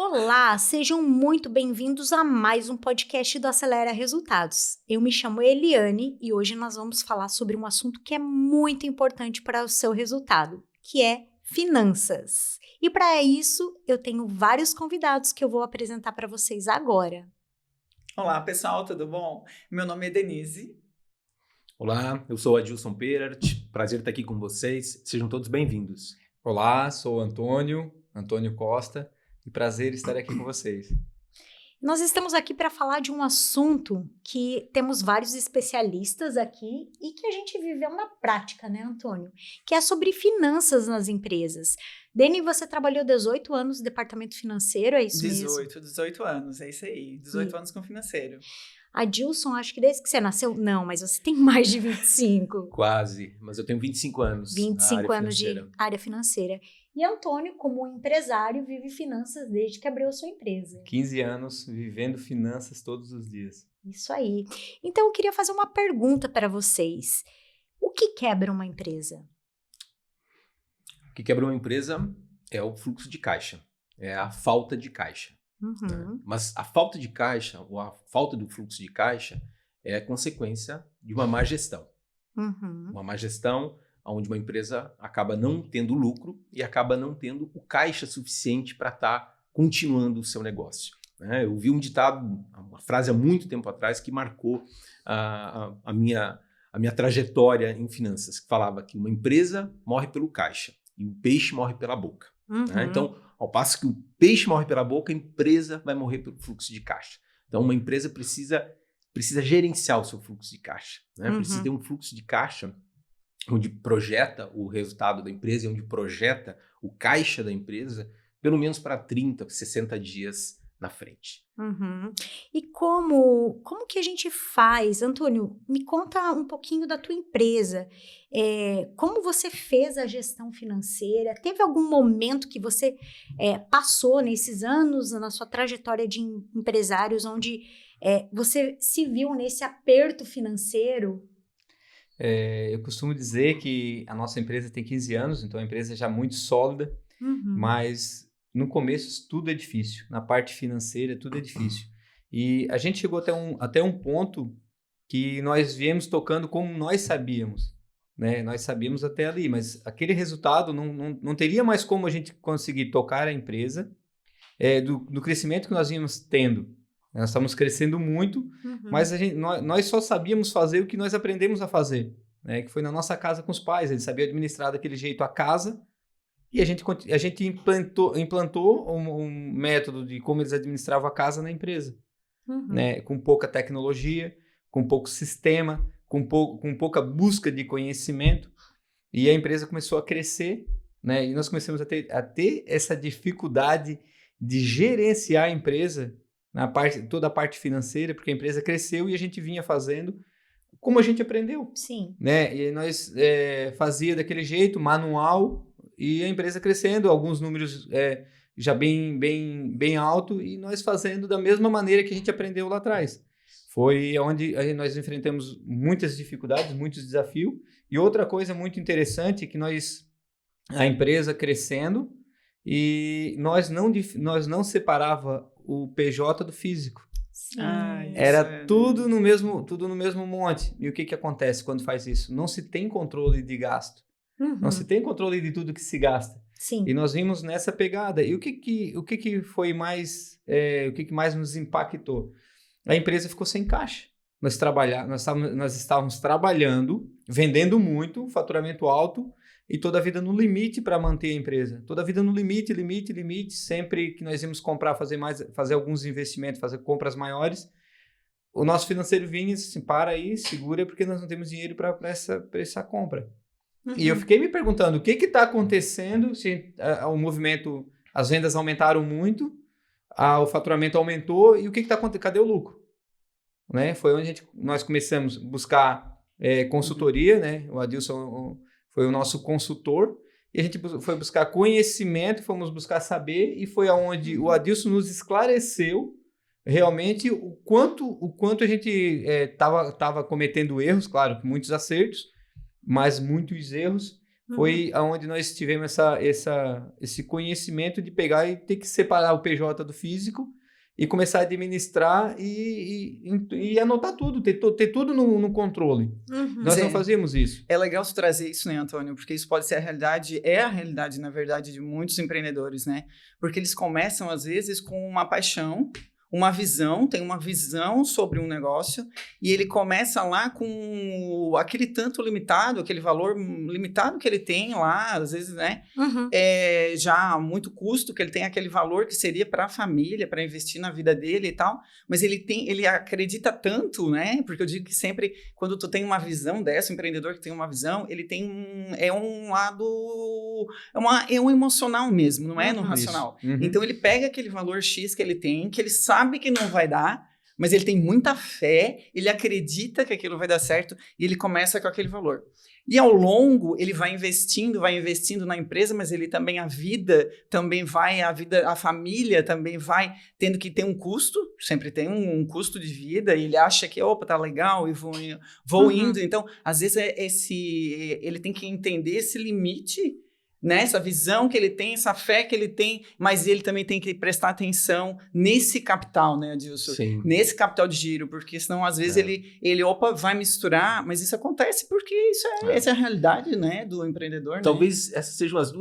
Olá, sejam muito bem-vindos a mais um podcast do Acelera Resultados. Eu me chamo Eliane e hoje nós vamos falar sobre um assunto que é muito importante para o seu resultado, que é finanças. E para isso, eu tenho vários convidados que eu vou apresentar para vocês agora. Olá, pessoal, tudo bom? Meu nome é Denise. Olá, eu sou Adilson Perert, prazer estar aqui com vocês, sejam todos bem-vindos. Olá, sou o Antônio Costa, e prazer estar aqui com vocês. Nós estamos aqui para falar de um assunto que temos vários especialistas aqui e que a gente viveu na prática, né, Antônio? Que é sobre finanças nas empresas. Deni, você trabalhou 18 anos no departamento financeiro, é isso mesmo? 18 anos, é isso aí. 18 anos com financeiro. Adilson, acho que desde que você nasceu, não, mas você tem mais de 25. Quase, mas eu tenho 25 anos. 25 anos de área financeira. E Antônio, como empresário, vive finanças desde que abriu a sua empresa. 15 anos vivendo finanças todos os dias. Isso aí. Então, eu queria fazer uma pergunta para vocês. O que quebra uma empresa? O que quebra uma empresa é o fluxo de caixa, é a falta de caixa. Uhum. Mas a falta de caixa, ou a falta do fluxo de caixa, é a consequência de uma má gestão. Uhum. Uma má gestão onde uma empresa acaba não tendo lucro e acaba não tendo o caixa suficiente para estar continuando o seu negócio. Eu vi um ditado, uma frase há muito tempo atrás que marcou a minha trajetória em finanças, que falava que uma empresa morre pelo caixa e o peixe morre pela boca. Uhum. Então, ao passo que o peixe morre pela boca, a empresa vai morrer pelo fluxo de caixa. Então, uma empresa precisa gerenciar o seu fluxo de caixa. Precisa ter um fluxo de caixa onde projeta o resultado da empresa e onde projeta o caixa da empresa, pelo menos para 30, 60 dias na frente. Uhum. E como que a gente faz? Antônio, me conta um pouquinho da tua empresa. Como você fez a gestão financeira? Teve algum momento que você passou nesses anos, na sua trajetória de empresários, onde você se viu nesse aperto financeiro? Eu costumo dizer que a nossa empresa tem 15 anos, então é uma empresa já muito sólida, mas no começo tudo é difícil, na parte financeira tudo é difícil. E a gente chegou até um ponto que nós viemos tocando como nós sabíamos, né? Nós sabíamos até ali, mas aquele resultado não teria mais como a gente conseguir tocar a empresa do crescimento que nós íamos tendo. Nós estamos crescendo muito, mas nós só sabíamos fazer o que nós aprendemos a fazer, né? Que foi na nossa casa com os pais. Ele sabia administrar daquele jeito a casa e a gente implantou um método de como eles administravam a casa na empresa, né? Com pouca tecnologia, com pouco sistema, com pouca busca de conhecimento, e a empresa começou a crescer, né? E nós começamos a ter essa dificuldade de gerenciar a empresa toda a parte financeira, porque a empresa cresceu e a gente vinha fazendo como a gente aprendeu. Sim. Né? E nós fazia daquele jeito, manual, e a empresa crescendo, alguns números já bem alto, e nós fazendo da mesma maneira que a gente aprendeu lá atrás. Foi onde nós enfrentamos muitas dificuldades, muitos desafios. E outra coisa muito interessante é que a empresa crescendo, e nós não separava o PJ do físico. Sim. Era tudo no mesmo monte. E o que acontece quando faz isso? Não se tem controle de gasto. Não se tem controle de tudo que se gasta. Sim. E nós vimos nessa pegada. E o que foi mais... o que mais nos impactou? A empresa ficou sem caixa. Nós estávamos trabalhando, vendendo muito, faturamento alto, e toda a vida no limite para manter a empresa. Toda a vida no limite. Sempre que nós íamos comprar, fazer alguns investimentos, fazer compras maiores, o nosso financeiro vinha assim, para aí, segura, porque nós não temos dinheiro para essa compra. E eu fiquei me perguntando, o que está acontecendo se o movimento, as vendas aumentaram muito, o faturamento aumentou, e o que está acontecendo? Cadê o lucro? Né? Foi onde nós começamos a buscar consultoria, né? O Adilson foi o nosso consultor, e a gente foi buscar conhecimento, fomos buscar saber, e foi aonde o Adilson nos esclareceu realmente o quanto a gente estava cometendo erros, claro, muitos acertos, mas muitos erros, foi aonde nós tivemos esse conhecimento de pegar e ter que separar o PJ do físico e começar a administrar e anotar tudo, ter tudo no controle. Nós não fazíamos isso. É legal você trazer isso, né, Antônio? Porque isso pode ser a realidade, na verdade, de muitos empreendedores, né? Porque eles começam, às vezes, com uma paixão, tem uma visão sobre um negócio, e ele começa lá com aquele tanto limitado, aquele valor limitado que ele tem lá, às vezes, né? Já muito custo, que ele tem aquele valor que seria para a família, para investir na vida dele e tal, mas ele acredita tanto, né? Porque eu digo que sempre, quando tu tem uma visão dessa, um empreendedor que tem uma visão, ele tem um lado, é um emocional mesmo, não é no racional. Então ele pega aquele valor X que ele tem, que ele sabe que não vai dar, mas ele tem muita fé, ele acredita que aquilo vai dar certo e ele começa com aquele valor. E ao longo, ele vai investindo na empresa, mas ele também, a família também vai tendo que ter um custo, sempre tem um custo de vida, e ele acha que, opa, tá legal, e vou indo. Então, às vezes, ele tem que entender esse limite, né? Essa visão que ele tem, essa fé que ele tem, mas ele também tem que prestar atenção nesse capital, né, Adilson? Sim. Nesse capital de giro, porque senão às vezes ele vai misturar, mas isso acontece porque essa é a realidade, né, do empreendedor. Talvez essas sejam os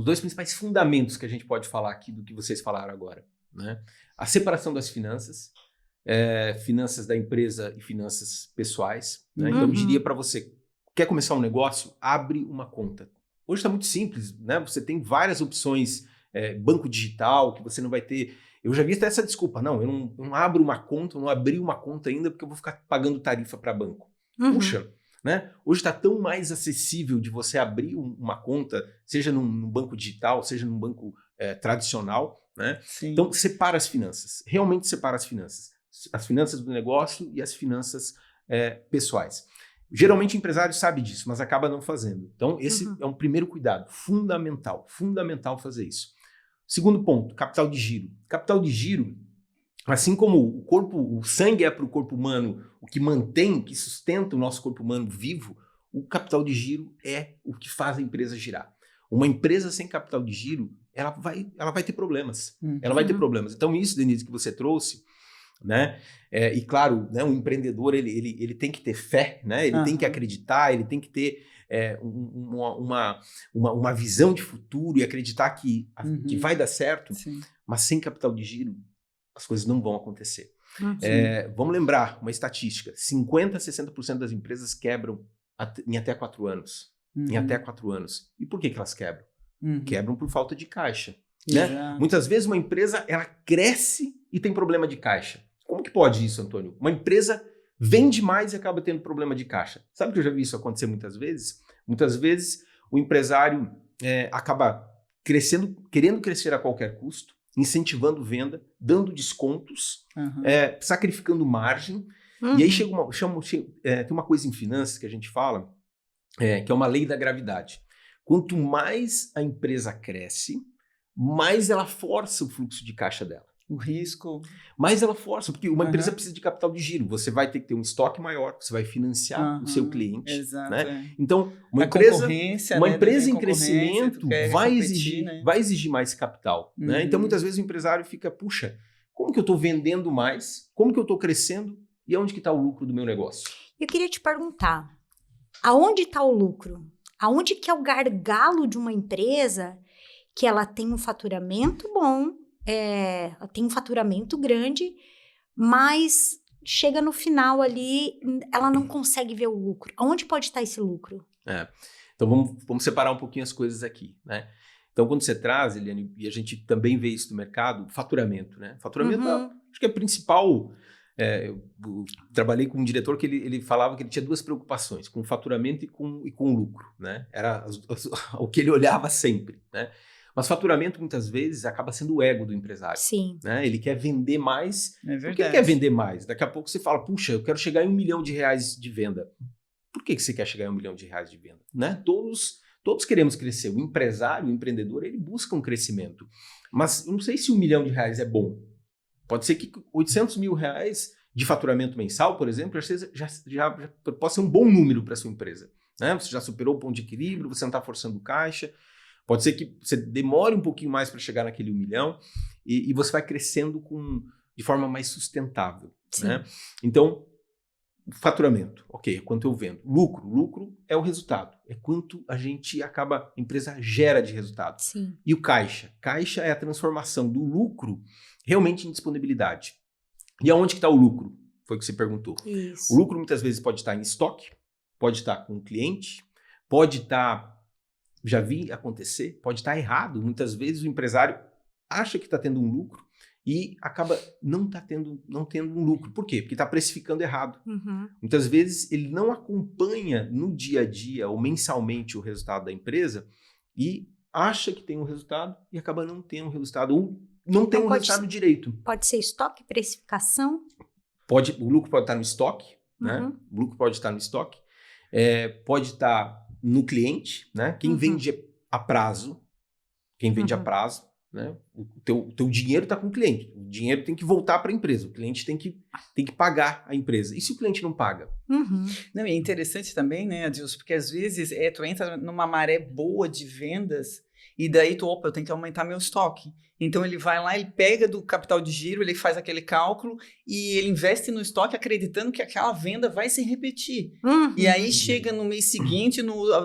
dois principais fundamentos que a gente pode falar aqui do que vocês falaram agora, né? A separação das finanças, finanças da empresa e finanças pessoais, né? Então eu diria para você, quer começar um negócio? Abre uma conta. Hoje está muito simples, né? Você tem várias opções, banco digital, que você não vai ter... Eu já vi até essa desculpa. Não, eu não abro uma conta, eu não abri uma conta ainda porque eu vou ficar pagando tarifa para banco. Puxa, né? Hoje está tão mais acessível de você abrir uma conta, seja num banco digital, seja num banco tradicional, né? Sim. Então, separa as finanças. Realmente separa as finanças. As finanças do negócio e as finanças pessoais. Geralmente o empresário sabe disso, mas acaba não fazendo. Então, esse é um primeiro cuidado, fundamental fazer isso. Segundo ponto, capital de giro. Capital de giro, assim como o sangue é para o corpo humano o que mantém, o que sustenta o nosso corpo humano vivo, o capital de giro é o que faz a empresa girar. Uma empresa sem capital de giro, ela vai ter problemas. Ela vai ter problemas. Então, isso, Denise, que você trouxe, né? E claro, né, um empreendedor ele tem que ter fé, né? Ele tem que acreditar, ele tem que ter uma visão de futuro e acreditar que vai dar certo. Sim. Mas sem capital de giro as coisas não vão acontecer. Vamos lembrar uma estatística: 50% a 60% das empresas quebram em até 4 anos. Em até 4 anos. E por que elas quebram? Quebram por falta de caixa. Né? Muitas vezes uma empresa ela cresce e tem problema de caixa. Como que pode isso, Antônio? Uma empresa vende mais e acaba tendo problema de caixa. Sabe que eu já vi isso acontecer muitas vezes? Muitas vezes o empresário acaba querendo crescer a qualquer custo, incentivando venda, dando descontos, sacrificando margem. E aí tem uma coisa em finanças que a gente fala, que é uma lei da gravidade. Quanto mais a empresa cresce, mais ela força o fluxo de caixa dela. O risco. Mais ela força, porque uma empresa precisa de capital de giro. Você vai ter que ter um estoque maior, você vai financiar o seu cliente. Exato, né? Então, uma concorrência, empresa em crescimento vai exigir mais capital. Né? Então, muitas vezes o empresário fica, puxa, como que eu estou vendendo mais? Como que eu estou crescendo? E onde que está o lucro do meu negócio? Eu queria te perguntar, aonde está o lucro? Aonde que é o gargalo de uma empresa que ela tem um faturamento bom, tem um faturamento grande, mas chega no final ali, ela não consegue ver o lucro. Aonde pode estar esse lucro? Então vamos separar um pouquinho as coisas aqui, né? Então quando você traz, Eliane, e a gente também vê isso no mercado, faturamento, né? Faturamento acho que é a principal... eu trabalhei com um diretor que ele falava que ele tinha 2 preocupações, com o faturamento e com o lucro, né? Era o que ele olhava sempre, né? Mas faturamento, muitas vezes, acaba sendo o ego do empresário. Sim. Né? Ele quer vender mais. É verdade. Por que ele quer vender mais? Daqui a pouco você fala, puxa, eu quero chegar em R$1 milhão de venda. Por que você quer chegar em R$1 milhão de venda? Né? Todos queremos crescer. O empresário, o empreendedor, ele busca um crescimento. Mas eu não sei se R$1 milhão é bom. Pode ser que R$800 mil de faturamento mensal, por exemplo, já possa ser um bom número para a sua empresa. né? Você já superou o ponto de equilíbrio, você não está forçando caixa. Pode ser que você demore um pouquinho mais para chegar naquele 1 milhão e você vai crescendo de forma mais sustentável. Né? Então, faturamento, ok, quanto eu vendo. Lucro é o resultado, é quanto a empresa gera de resultado. Sim. E o caixa? Caixa é a transformação do lucro realmente em disponibilidade. E aonde que está o lucro? Foi o que você perguntou. Isso. O lucro muitas vezes pode estar em estoque, pode estar com o cliente, pode estar, já vi acontecer, pode estar errado. Muitas vezes o empresário acha que está tendo um lucro e acaba não tendo um lucro. Por quê? Porque está precificando errado. Uhum. Muitas vezes ele não acompanha no dia a dia ou mensalmente o resultado da empresa e acha que tem um resultado e acaba não tendo um resultado ou não tem um resultado direito. Pode ser estoque, precificação? O lucro pode estar no estoque, né? O lucro pode estar no estoque. Pode estar no cliente, né? Quem vende a prazo, né? O teu dinheiro está com o cliente. O dinheiro tem que voltar para a empresa. O cliente tem que pagar a empresa. E se o cliente não paga? Não, e é interessante também, né, Adilson, porque às vezes tu entra numa maré boa de vendas e daí eu tenho que aumentar meu estoque. Então ele vai lá, ele pega do capital de giro, ele faz aquele cálculo e ele investe no estoque acreditando que aquela venda vai se repetir. E aí chega no mês seguinte,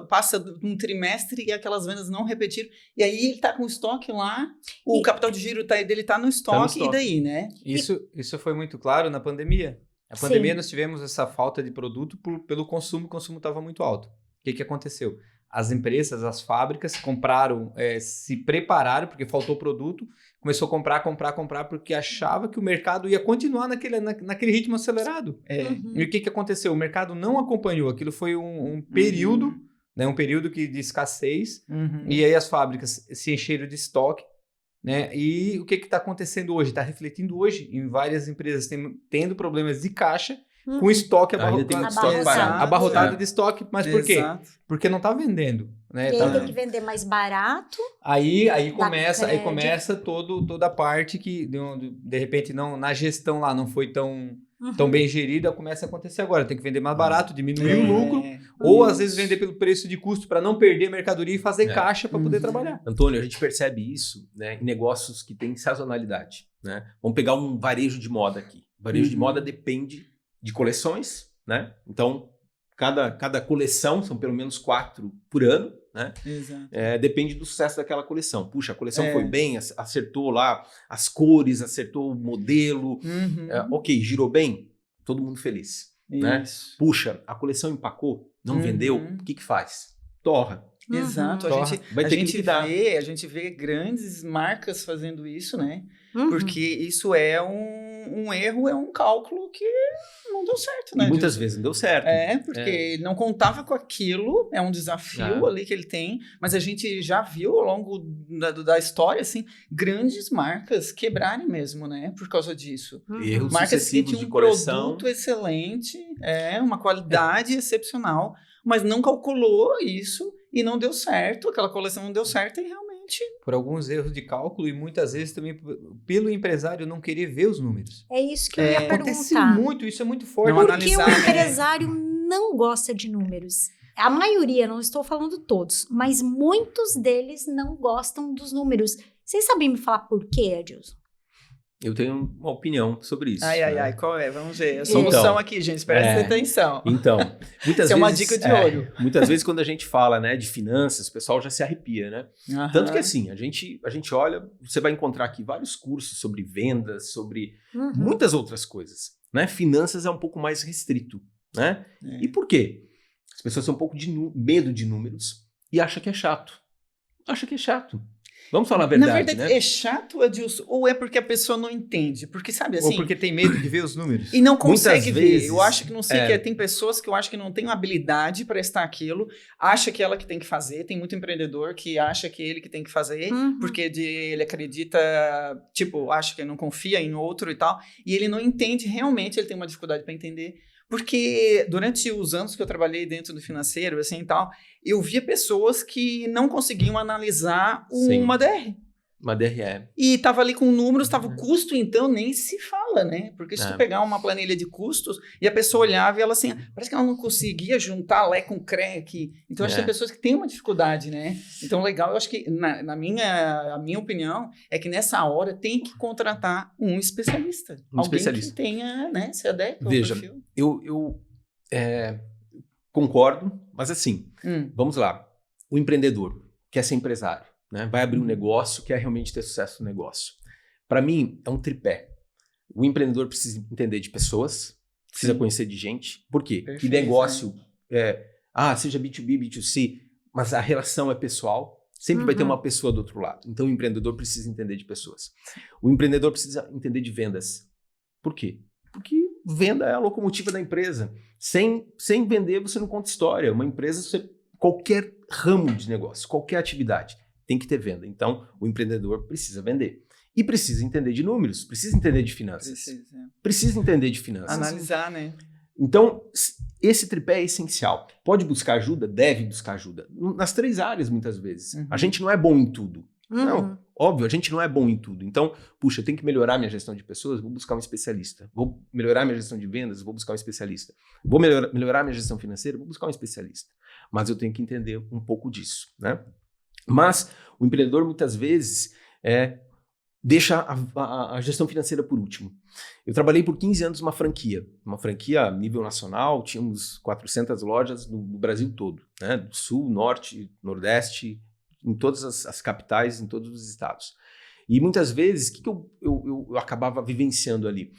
passa um trimestre e aquelas vendas não repetiram. E aí ele tá com o estoque lá, o capital de giro dele tá no estoque, e daí, né? Isso foi muito claro na pandemia. Na pandemia nós tivemos essa falta de produto pelo consumo, o consumo estava muito alto. O que aconteceu? As empresas, as fábricas compraram, se prepararam porque faltou produto, começou a comprar porque achava que o mercado ia continuar naquele ritmo acelerado. E o que aconteceu? O mercado não acompanhou, aquilo foi um período, né, um período de escassez, e aí as fábricas se encheram de estoque, né? E o que está acontecendo hoje? Está refletindo hoje em várias empresas tendo problemas de caixa, com estoque abarrotado de estoque. Mas por quê? Porque não está vendendo. Né? E aí tem que vender mais barato. Aí começa toda a parte que, de repente, não, na gestão lá não foi tão bem gerida, começa a acontecer agora. Tem que vender mais barato, diminuir o lucro, ou às vezes vender pelo preço de custo para não perder mercadoria e fazer caixa para poder trabalhar. Antônio, a gente percebe isso, né, em negócios que têm sazonalidade. Né? Vamos pegar um varejo de moda aqui. O varejo de moda depende de coleções, né? Então, cada coleção, são pelo menos 4 por ano, né? Exato. Depende do sucesso daquela coleção. Puxa, a coleção foi bem, acertou lá as cores, acertou o modelo, ok, girou bem, todo mundo feliz. Né? Puxa, a coleção empacou, não vendeu, o que faz? Torra. Exato, a gente vê grandes marcas fazendo isso, né? Porque isso é um erro, é um cálculo que não deu certo, né? E muitas vezes não deu certo. Porque ele não contava com aquilo, é um desafio ali que ele tem, mas a gente já viu ao longo da história, assim, grandes marcas quebrarem mesmo, né? Por causa disso. Erros marcas que tinham de coleção. Produto excelente, uma qualidade excepcional, mas não calculou isso e não deu certo, aquela coleção não deu certo e realmente... Por alguns erros de cálculo e muitas vezes também pelo empresário não querer ver os números. É isso que eu ia Acontece perguntar. muito, isso é muito forte. Porque o empresário não gosta de números. A maioria, não estou falando todos, mas muitos deles não gostam dos números. Vocês sabem me falar por quê, Adilson? Eu tenho uma opinião sobre isso. Ai, qual é? Vamos ver. A solução aqui, gente, presta atenção. Então, muitas vezes... é uma dica de ouro. Muitas vezes, quando a gente fala, né, de finanças, o pessoal já se arrepia, né? Tanto que, assim, a gente olha, você vai encontrar aqui vários cursos sobre vendas, sobre muitas outras coisas, né? Finanças é um pouco mais restrito, né? E por quê? As pessoas têm um pouco de medo de números e acham que é chato. Vamos falar a verdade, na verdade, né? é chato, Adilson, ou é porque a pessoa não entende? Porque, sabe, assim... Ou porque tem medo de ver os números. E não consegue ver. Vezes, eu acho que não sei que tem pessoas que eu acho que não têm habilidade para estar aquilo, acha que ela que tem que fazer, tem muito empreendedor que acha que ele que tem que fazer, porque ele acredita, tipo, acha que não confia em outro e tal, e ele não entende, realmente ele tem uma dificuldade para entender. Porque durante os anos que eu trabalhei dentro do financeiro, assim e tal, eu via pessoas que não conseguiam analisar uma DR. Uma DRE. E tava ali com números, tava o custo, então nem se fala, né? Porque se tu pegar uma planilha de custos e a pessoa olhava e ela assim, parece que ela não conseguia juntar Lé com CRE aqui. Então, acho que tem pessoas que têm uma dificuldade, né? Então, legal, eu acho que, a minha opinião, é que nessa hora tem que contratar um especialista. Alguém que tenha, né, se adequa ao perfil. Eu concordo, mas assim, vamos lá. O empreendedor quer ser empresário, né? Vai abrir um negócio, quer realmente ter sucesso no negócio. Para mim, é um tripé. O empreendedor precisa entender de pessoas, precisa conhecer de gente. Por quê? Perfeito, que negócio, seja B2B, B2C, mas a relação é pessoal, sempre vai ter uma pessoa do outro lado. Então, o empreendedor precisa entender de pessoas. O empreendedor precisa entender de vendas. Por quê? Porque venda é a locomotiva da empresa. Sem vender, você não conta história. Uma empresa, qualquer ramo de negócio, qualquer atividade, tem que ter venda. Então, o empreendedor precisa vender. E precisa entender de números, precisa entender de finanças. Precisa entender de finanças. Analisar, né? Então, esse tripé é essencial. Pode buscar ajuda? Deve buscar ajuda. Nas 3 áreas, muitas vezes. A gente não é bom em tudo. Não, óbvio, a gente não é bom em tudo. Então, puxa, eu tenho que melhorar minha gestão de pessoas, vou buscar um especialista. Vou melhorar minha gestão de vendas, vou buscar um especialista. Vou melhorar minha gestão financeira, vou buscar um especialista. Mas eu tenho que entender um pouco disso, né? Mas o empreendedor, muitas vezes, deixa a gestão financeira por último. Eu trabalhei por 15 anos numa franquia a nível nacional, tínhamos 400 lojas no Brasil todo, né? Do Sul, Norte, Nordeste, em todas as capitais, em todos os estados. E muitas vezes, o que eu acabava vivenciando ali?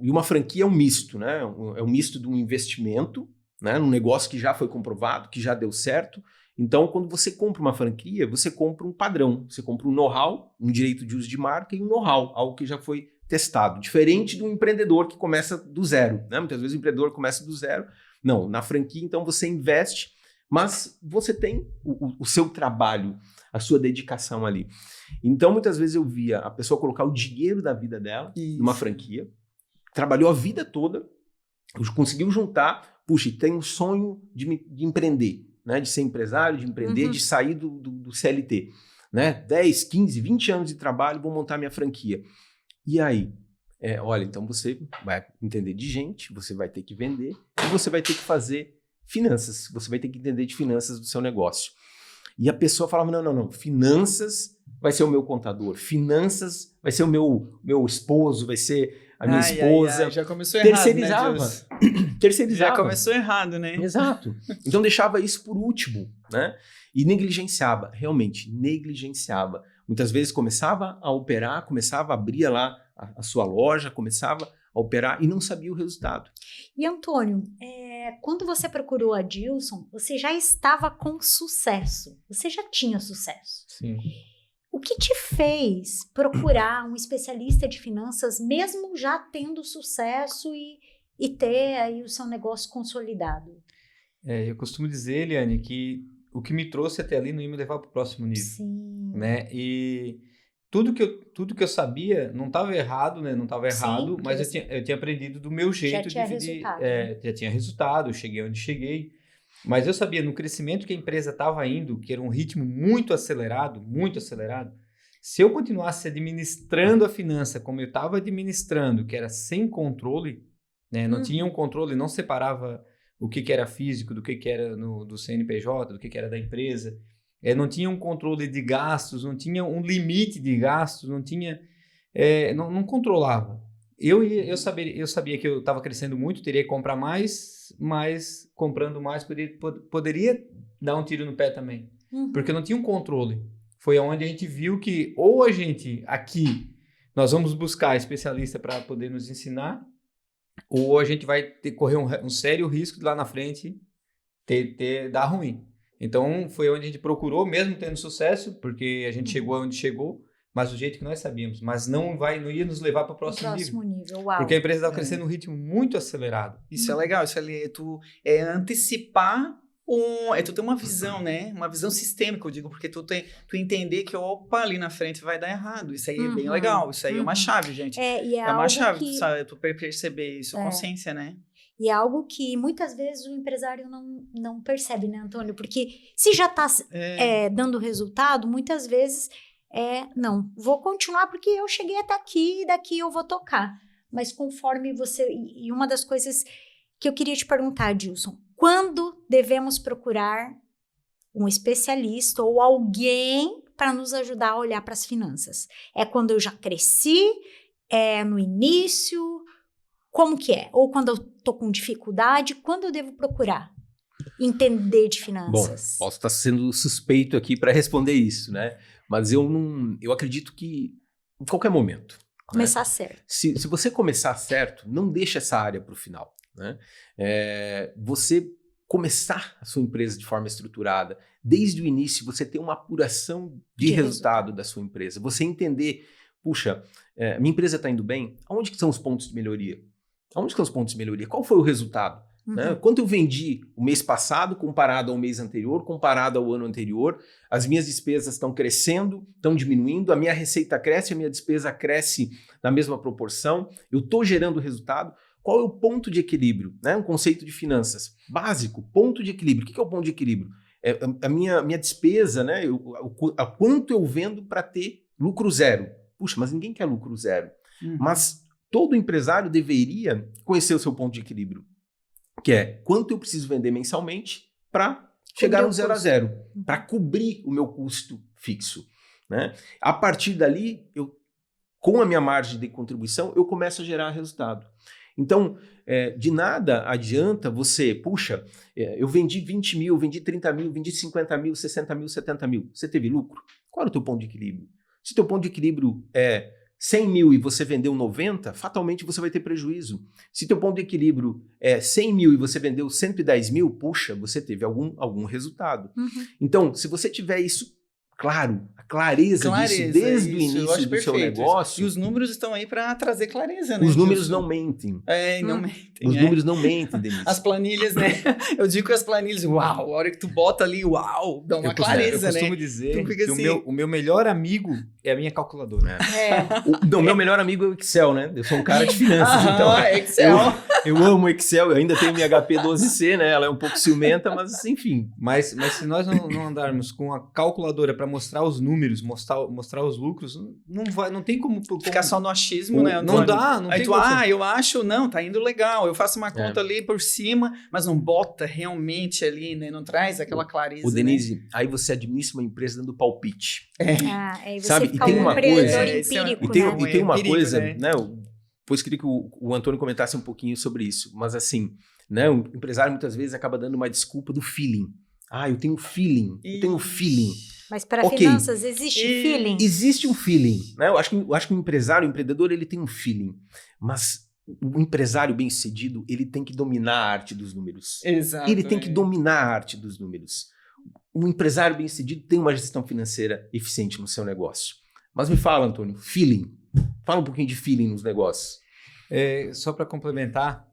E uma franquia é um misto, né? É um misto de um investimento, né? Num negócio que já foi comprovado, que já deu certo. Então, quando você compra uma franquia, você compra um padrão, você compra um know-how, um direito de uso de marca e um know-how, algo que já foi testado. Diferente do empreendedor que começa do zero, né? Muitas vezes o empreendedor começa do zero. Não, na franquia, então, você investe, mas você tem o seu trabalho, a sua dedicação ali. Então, muitas vezes eu via a pessoa colocar o dinheiro da vida dela numa franquia, trabalhou a vida toda, conseguiu juntar, puxa, tem um sonho de empreender, né? De ser empresário, de empreender, de sair do CLT. Né? 10, 15, 20 anos de trabalho, vou montar minha franquia. E aí? Olha, então você vai entender de gente, você vai ter que vender e você vai ter que fazer finanças, você vai ter que entender de finanças do seu negócio. E a pessoa falava, não, finanças vai ser o meu contador, finanças vai ser o meu esposo, vai ser a minha esposa. Já começou errado, terceirizava. Né, terceirizava. Já começou errado, né? Exato. Então deixava isso por último, né? E negligenciava, realmente, negligenciava. Muitas vezes começava a operar, começava a abrir lá a sua loja, começava a operar e não sabia o resultado. E Antônio, quando você procurou a Dilson, você já estava com sucesso, você já tinha sucesso. Sim. O que te fez procurar um especialista de finanças, mesmo já tendo sucesso e ter aí o seu negócio consolidado? Eu costumo dizer, Eliane, que o que me trouxe até ali não ia me levar para o próximo nível. Sim. Né? E tudo que eu sabia não estava errado, né? Não estava errado, mas eu tinha aprendido do meu jeito. Já tinha resultado. Já tinha resultado, eu cheguei onde cheguei. Mas eu sabia, no crescimento que a empresa estava indo, que era um ritmo muito acelerado, se eu continuasse administrando a finança como eu estava administrando, que era sem controle, né? Não tinha um controle, não separava o que era físico do que era do CNPJ, do que era da empresa. Não tinha um controle de gastos, não tinha um limite de gastos, não tinha... não controlava. Eu sabia que eu estava crescendo muito, teria que comprar mais, mas comprando mais poderia dar um tiro no pé também. Porque não tinha um controle. Foi onde a gente viu que ou a gente, aqui, nós vamos buscar especialista para poder nos ensinar, ou a gente vai correr um sério risco de lá na frente dar ruim. Então, foi onde a gente procurou, mesmo tendo sucesso, porque a gente chegou onde chegou, mas do jeito que nós sabíamos. Mas não ia nos levar para o próximo nível. Uau. Porque a empresa estava crescendo num ritmo muito acelerado. Isso é legal, isso ali é antecipar tu ter uma visão, né? Uma visão sistêmica, eu digo, porque tu entender que, opa, ali na frente vai dar errado. Isso aí é bem legal, isso aí é uma chave, gente. É uma chave, tu perceber isso, consciência, né? E é algo que muitas vezes o empresário não percebe, né, Antônio? Porque se já está dando resultado, muitas vezes não, vou continuar porque eu cheguei até aqui e daqui eu vou tocar. Mas conforme você... E uma das coisas que eu queria te perguntar, Dilson, quando devemos procurar um especialista ou alguém para nos ajudar a olhar para as finanças? É quando eu já cresci? É no início? Como que é? Ou quando eu tô com dificuldade? Quando eu devo procurar entender de Bom, finanças? posso estar sendo suspeito aqui para responder isso, né? Mas eu acredito que em qualquer momento. Começar certo. Se você começar certo, não deixa essa área para o final, né? Você começar a sua empresa de forma estruturada, desde o início você ter uma apuração de resultado da sua empresa, você entender, puxa, minha empresa está indo bem, aonde que são os pontos de melhoria? Aonde que são os pontos de melhoria? Qual foi o resultado? Né? Quanto eu vendi o mês passado comparado ao mês anterior, comparado ao ano anterior, as minhas despesas estão crescendo, estão diminuindo, a minha receita cresce, a minha despesa cresce na mesma proporção, eu estou gerando resultado. Qual é o ponto de equilíbrio? Né? Um conceito de finanças básico, ponto de equilíbrio. O que é o ponto de equilíbrio? A minha despesa, né? A quanto eu vendo para ter lucro zero. Puxa, mas ninguém quer lucro zero. Mas todo empresário deveria conhecer o seu ponto de equilíbrio, que é quanto eu preciso vender mensalmente para chegar no 0 a 0, para cobrir o meu custo fixo. Né? A partir dali, com a minha margem de contribuição, eu começo a gerar resultado. Então, de nada adianta você, puxa, eu vendi 20 mil, vendi 30 mil, vendi 50 mil, 60 mil, 70 mil. Você teve lucro? Qual era o teu ponto de equilíbrio? Se o teu ponto de equilíbrio é 100 mil e você vendeu 90, fatalmente você vai ter prejuízo. Se teu ponto de equilíbrio é 100 mil e você vendeu 110 mil, puxa, você teve algum resultado. Então, se você tiver isso claro, a clareza disso desde o início do seu negócio... E os números estão aí para trazer clareza, né? Os números não mentem. Não mentem. Os números não mentem, Denise. As planilhas, né? Eu digo que as planilhas, uau, a hora que tu bota ali, uau, dá uma clareza, né? Eu costumo dizer que assim... o meu melhor amigo é a minha calculadora. O meu melhor amigo é o Excel, né? Eu sou um cara de finanças, então... Excel. Eu amo Excel, eu ainda tenho minha HP 12C, né? Ela é um pouco ciumenta, mas enfim. Mas se nós não andarmos com a calculadora para mostrar os números, mostrar os lucros, não tem como... Ficar só no achismo, né, Antônio? Não dá, não aí tem tu, como... eu acho, não, tá indo legal, eu faço uma conta ali por cima, mas não bota realmente ali, né, não traz aquela clareza. O Denise, né? Aí você administra uma empresa dando palpite. Aí você sabe? fica E tem uma coisa... empírico, e tem uma empírico, coisa, né? Depois queria que o Antônio comentasse um pouquinho sobre isso, mas assim, né, o empresário muitas vezes acaba dando uma desculpa do feeling. Eu tenho feeling, Mas para finanças existe feeling? Existe um feeling, né? Eu acho que o empresário, o empreendedor, ele tem um feeling, mas o empresário bem-sucedido, ele tem que dominar a arte dos números. Exato. Ele tem que dominar a arte dos números. Um empresário bem-sucedido tem uma gestão financeira eficiente no seu negócio. Mas me fala, Antônio, feeling. Fala um pouquinho de feeling nos negócios. Só para complementar,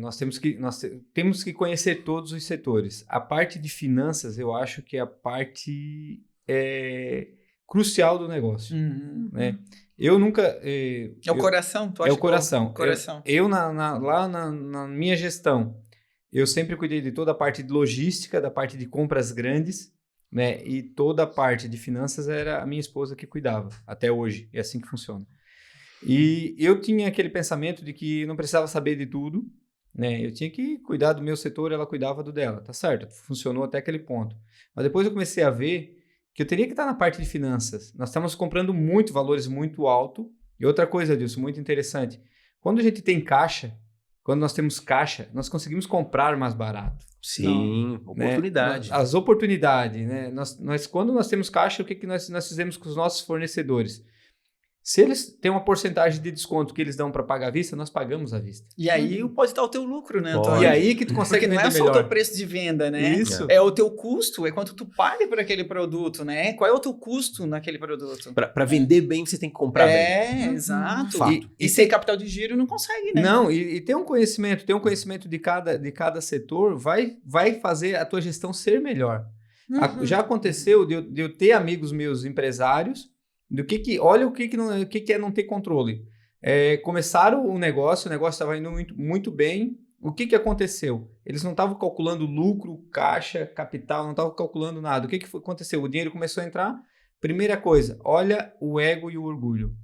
nós temos que conhecer todos os setores. A parte de finanças, eu acho que é a parte crucial do negócio. Né? Eu nunca... o coração? Tu acha o coração. Coração. Lá na minha gestão, eu sempre cuidei de toda a parte de logística, da parte de compras grandes, né? E toda a parte de finanças era a minha esposa que cuidava, até hoje. É assim que funciona. E eu tinha aquele pensamento de que não precisava saber de tudo, né? Eu tinha que cuidar do meu setor, ela cuidava do dela, tá certo? Funcionou até aquele ponto. Mas depois eu comecei a ver que eu teria que estar na parte de finanças. Nós estamos comprando valores muito alto. E outra coisa disso, muito interessante. Quando a gente tem caixa, quando nós temos caixa, nós conseguimos comprar mais barato. Sim, oportunidade. Né? As oportunidades, né? Quando nós temos caixa, o que nós fizemos com os nossos fornecedores? Se eles têm uma porcentagem de desconto que eles dão para pagar à vista, nós pagamos à vista. E aí pode estar o teu lucro, né, Pode. Antônio? E aí que tu consegue vender melhor. Porque não é só o teu preço de venda, né? Isso. É o teu custo, é quanto tu paga por aquele produto, né? Qual é o teu custo naquele produto? Para vender bem, você tem que comprar bem. Exato. Fato. E sem capital de giro não consegue, né? Não, e ter um conhecimento de cada setor vai fazer a tua gestão ser melhor. Já aconteceu de eu ter amigos meus empresários, olha o que é não ter controle. Começaram o negócio estava indo muito, muito bem. O que aconteceu? Eles não estavam calculando lucro, caixa, capital, não estavam calculando nada. O que aconteceu? O dinheiro começou a entrar, Primeira coisa, olha o ego e o orgulho.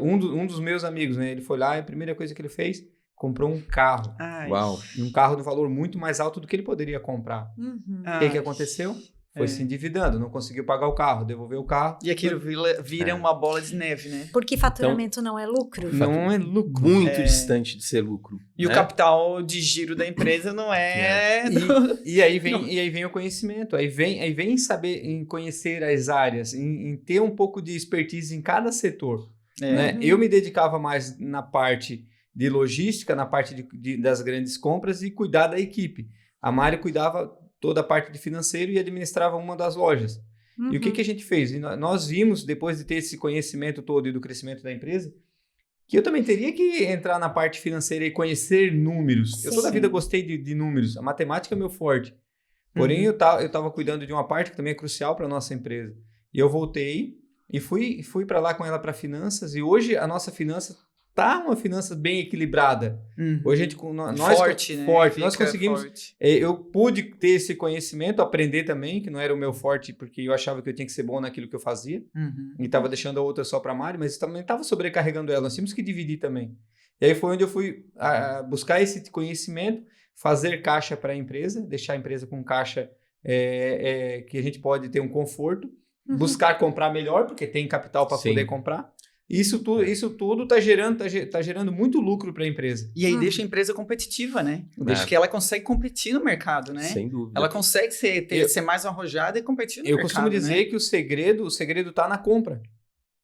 Um dos meus amigos, né? Ele foi lá e a primeira coisa que ele fez, comprou um carro. Ai. Uau. E um carro de valor muito mais alto do que ele poderia comprar. O que aconteceu? Foi se endividando, não conseguiu pagar o carro, devolveu o carro. E aquilo vira uma bola de neve, né? Porque faturamento não é lucro? Não é lucro. Muito distante de ser lucro. E né? o capital de giro da empresa não é... E aí vem o conhecimento, aí vem em saber, em conhecer as áreas, em ter um pouco de expertise em cada setor. Né? Eu me dedicava mais na parte de logística, na parte das grandes compras e cuidar da equipe. A Mari cuidava toda a parte de financeiro e administrava uma das lojas. E o que a gente fez? Nós vimos, depois de ter esse conhecimento todo e do crescimento da empresa, que eu também teria que entrar na parte financeira e conhecer números. Sim. Eu toda a vida gostei de números. A matemática é meu forte. Porém, eu estava cuidando de uma parte que também é crucial para a nossa empresa. E eu voltei e fui para lá com ela para finanças. E hoje a nossa finança está uma finança bem equilibrada. Hoje a gente... Forte, né? Forte. Nós conseguimos... Forte. Eu pude ter esse conhecimento, aprender também, que não era o meu forte, porque eu achava que eu tinha que ser bom naquilo que eu fazia. E estava deixando a outra só para a Mari, mas também estava sobrecarregando ela. Nós tínhamos que dividir também. E aí foi onde eu fui buscar esse conhecimento, fazer caixa para a empresa, deixar a empresa com caixa que a gente pode ter um conforto, buscar comprar melhor, porque tem capital para poder comprar. Isso tudo está gerando muito lucro para a empresa. E aí deixa a empresa competitiva, né? Deixa que ela consegue competir no mercado, né? Sem dúvida. Ela consegue ser mais arrojada e competir no mercado. Eu costumo dizer que o segredo está na compra.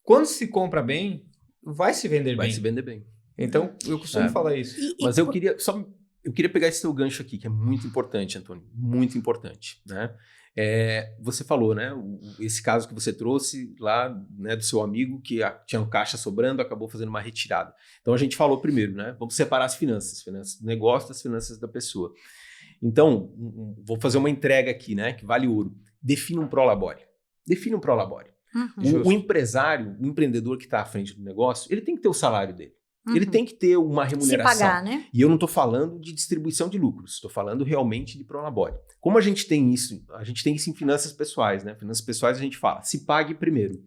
Quando se compra bem, vai se vender bem. Vai se vender bem. Então, eu costumo falar isso. Mas eu queria pegar esse teu gancho aqui, que é muito importante, Antônio. Muito importante, né? Você falou, né? Esse caso que você trouxe lá, né, do seu amigo que tinha um caixa sobrando, acabou fazendo uma retirada. Então a gente falou primeiro, né? Vamos separar as finanças do negócio das finanças da pessoa. Então, vou fazer uma entrega aqui, né? Que vale ouro. Defina um prolabore. O empresário, o empreendedor que está à frente do negócio, ele tem que ter o salário dele. Ele tem que ter uma remuneração. Se pagar, né? E eu não estou falando de distribuição de lucros, estou falando realmente de prolabore. Como a gente tem isso em finanças pessoais, né? Finanças pessoais a gente fala, se pague primeiro,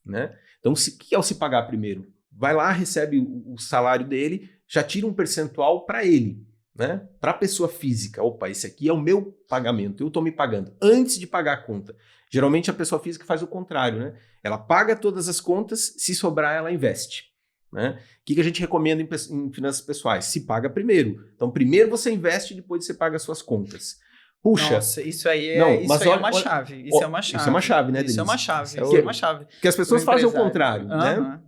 né? Então, o que é o se pagar primeiro? Vai lá, recebe o salário dele, já tira um percentual para ele, né? Para a pessoa física. Opa, esse aqui é o meu pagamento, eu estou me pagando antes de pagar a conta. Geralmente a pessoa física faz o contrário, né? Ela paga todas as contas, se sobrar ela investe. Né? O que a gente recomenda em finanças pessoais? Se paga primeiro. Então, primeiro você investe e depois você paga as suas contas. Puxa. Nossa, isso aí é uma chave. Isso é uma chave. Isso é uma chave, né, Denise? Isso é uma chave. Isso é uma chave. Porque as pessoas fazem o contrário, né?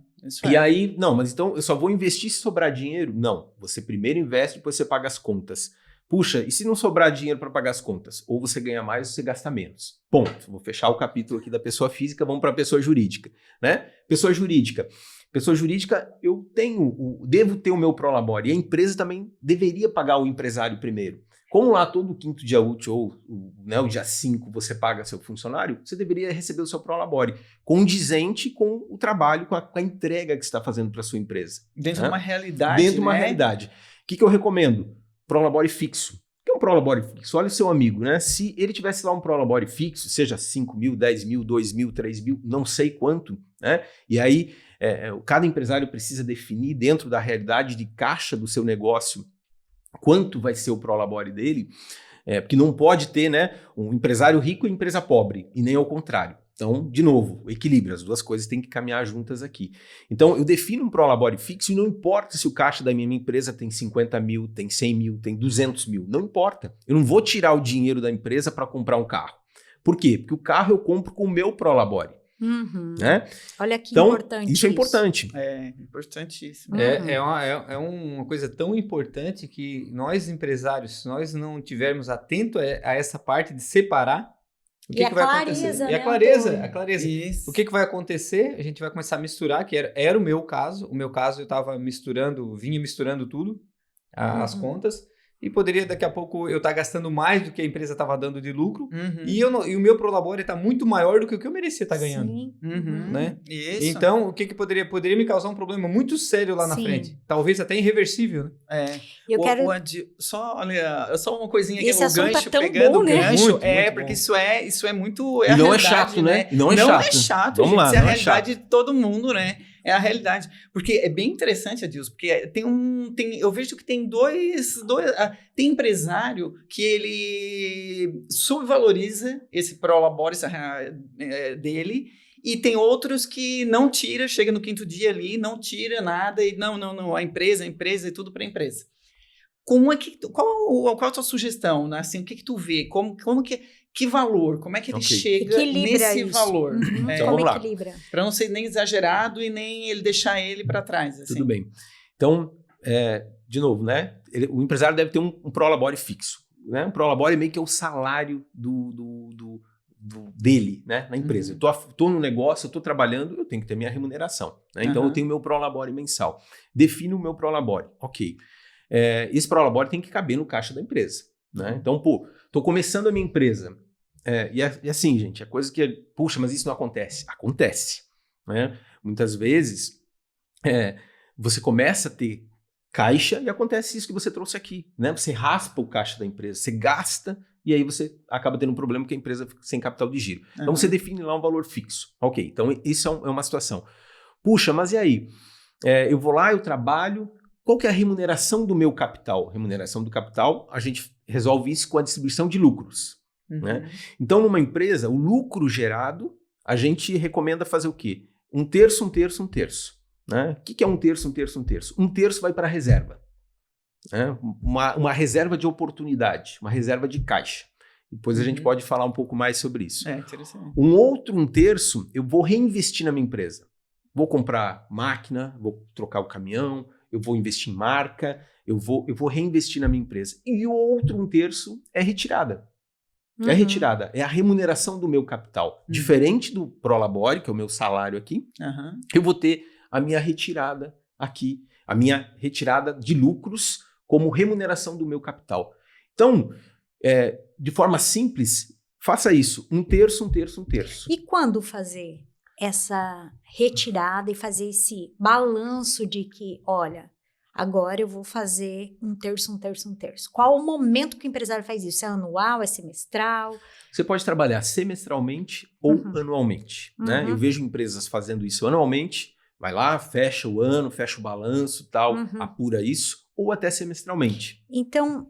E aí, não, mas então eu só vou investir se sobrar dinheiro? Não. Você primeiro investe, depois você paga as contas. Puxa, e se não sobrar dinheiro para pagar as contas? Ou você ganha mais ou você gasta menos. Ponto. Vou fechar o capítulo aqui da pessoa física, vamos para a pessoa jurídica, né? Pessoa jurídica, eu devo ter o meu prolabore. E a empresa também deveria pagar o empresário primeiro. Como lá todo quinto dia útil, ou o dia 5, você paga seu funcionário, você deveria receber o seu prolabore, condizente com o trabalho, com a entrega que você está fazendo para a sua empresa. Dentro de uma realidade, Dentro de uma realidade. O que eu recomendo? Prolabore fixo. O que é um prolabore fixo? Olha o seu amigo, né? Se ele tivesse lá um prolabore fixo, seja 5 mil, 10 mil, 2 mil, 3 mil, não sei quanto, né? E aí, cada empresário precisa definir dentro da realidade de caixa do seu negócio quanto vai ser o prolabore dele, porque não pode ter, né, um empresário rico e empresa pobre, e nem ao contrário. Então, de novo, equilíbrio, as duas coisas têm que caminhar juntas aqui. Então, eu defino um prolabore fixo e não importa se o caixa da minha empresa tem 50 mil, tem 100 mil, tem 200 mil, não importa. Eu não vou tirar o dinheiro da empresa para comprar um carro. Por quê? Porque o carro eu compro com o meu prolabore. Né? Olha que então, importante. Isso é importante. É importantíssimo. É uma coisa tão importante que nós empresários, se nós não tivermos atento a essa parte de separar, o que vai acontecer? E a clareza. Isso. O que vai acontecer? A gente vai começar a misturar, que era o meu caso. O meu caso eu vinha misturando tudo, as contas. e poderia daqui a pouco eu estar gastando mais do que a empresa estava dando de lucro Uhum. e o meu Prolabore está muito maior do que o que eu merecia estar ganhando. Sim. Uhum. Né? Isso. Então, o que poderia me causar um problema muito sério lá na Sim. frente. Talvez até irreversível, né? Eu quero... Só uma coisinha aqui, Esse o assunto gancho, é tão pegando bom, o né? gancho, Muito porque bom. isso é muito... E não é realidade, chato, né? E não é Não chato. é chato, Vamos gente, lá, isso é a não é realidade de todo mundo, né? É a realidade. Porque é bem interessante, Adilson, porque eu vejo que tem tem empresário que ele subvaloriza esse prolabore dele, e tem outros que não tira, chega no 5º dia ali, não tira nada, e não, a empresa é tudo para a empresa. Qual a tua sugestão, né? Assim, o que tu vê? Que valor? Como é que ele chega Equilibra nesse isso. valor? Uhum. Então, Como vamos lá. equilibra? Para não ser nem exagerado e nem ele deixar ele para trás. Assim. Tudo bem. Então, de novo, né? O empresário deve ter um prolabore fixo. Né? Um prolabore meio que é o salário dele, né? Na empresa. Uhum. Eu tô no negócio, eu tô trabalhando, eu tenho que ter minha remuneração. Né? Então, eu tenho meu prolabore mensal. Defino o meu prolabore. Ok. Esse prolabore tem que caber no caixa da empresa. Né? Então, tô começando a minha empresa. E assim, gente, é coisa que... Puxa, mas isso não acontece. Acontece. Né? Muitas vezes, você começa a ter caixa e acontece isso que você trouxe aqui. Né? Você raspa o caixa da empresa, você gasta e aí você acaba tendo um problema que a empresa fica sem capital de giro. Então, você define lá um valor fixo. Ok, então isso é uma situação. Puxa, mas e aí? Eu vou lá, eu trabalho... Qual que é a remuneração do meu capital? Remuneração do capital, a gente resolve isso com a distribuição de lucros. Né? Então, numa empresa, o lucro gerado, a gente recomenda fazer o quê? 1/3, 1/3, 1/3. Né? O que é 1/3, 1/3, 1/3? 1/3 vai para a reserva. Né? Uma reserva de oportunidade, uma reserva de caixa. Depois a gente pode falar um pouco mais sobre isso. Interessante. Um outro 1/3 eu vou reinvestir na minha empresa. Vou comprar máquina, vou trocar o caminhão, eu vou investir em marca, eu vou reinvestir na minha empresa. E o outro 1/3 é retirada. Uhum. É retirada, é a remuneração do meu capital. Diferente do prolabore, que é o meu salário aqui, eu vou ter a minha retirada aqui, a minha retirada de lucros como remuneração do meu capital. Então, de forma simples, faça isso, 1/3, 1/3, 1/3. E quando fazer essa retirada e fazer esse balanço de que, olha, agora eu vou fazer 1/3, 1/3, 1/3. Qual o momento que o empresário faz isso? É anual, é semestral? Você pode trabalhar semestralmente ou anualmente. Né? Eu vejo empresas fazendo isso anualmente, vai lá, fecha o ano, fecha o balanço, tal, apura isso, ou até semestralmente. Então,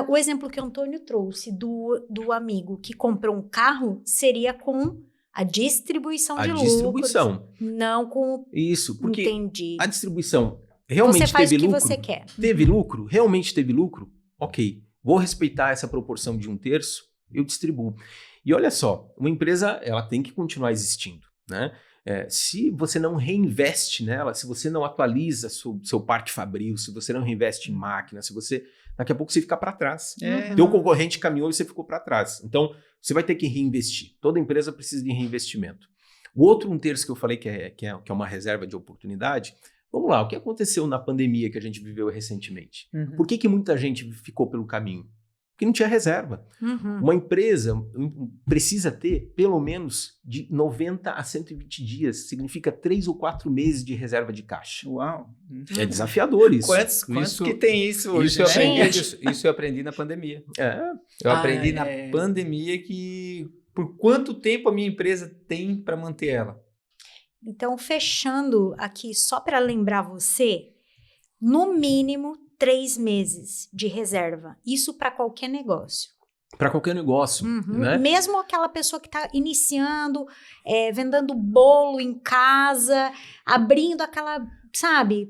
o exemplo que o Antônio trouxe do amigo que comprou um carro seria com a distribuição de lucros. A distribuição. Não com... Isso, porque Entendi. A distribuição realmente você faz teve o que lucro. você quer. Teve lucro? Realmente teve lucro? Ok. Vou respeitar essa proporção de 1/3, eu distribuo. E olha só, uma empresa ela tem que continuar existindo. Né? Se você não reinveste nela, se você não atualiza seu parque fabril, se você não reinveste em máquina, daqui a pouco você fica para trás. Teu concorrente caminhou e você ficou para trás. Então, você vai ter que reinvestir. Toda empresa precisa de reinvestimento. O outro 1/3 que eu falei que é uma reserva de oportunidade, vamos lá, o que aconteceu na pandemia que a gente viveu recentemente? Por que muita gente ficou pelo caminho? Porque não tinha reserva. Uma empresa precisa ter pelo menos de 90 a 120 dias, significa 3 ou 4 meses de reserva de caixa. Uau! É desafiador isso. Quantos que tem isso hoje? Isso eu aprendi na pandemia. Eu aprendi na pandemia que por quanto tempo a minha empresa tem para manter ela. Então, fechando aqui, só para lembrar você, no mínimo 3 meses de reserva. Isso para qualquer negócio. Para qualquer negócio, né? Mesmo aquela pessoa que está iniciando, vendendo bolo em casa, abrindo aquela, sabe?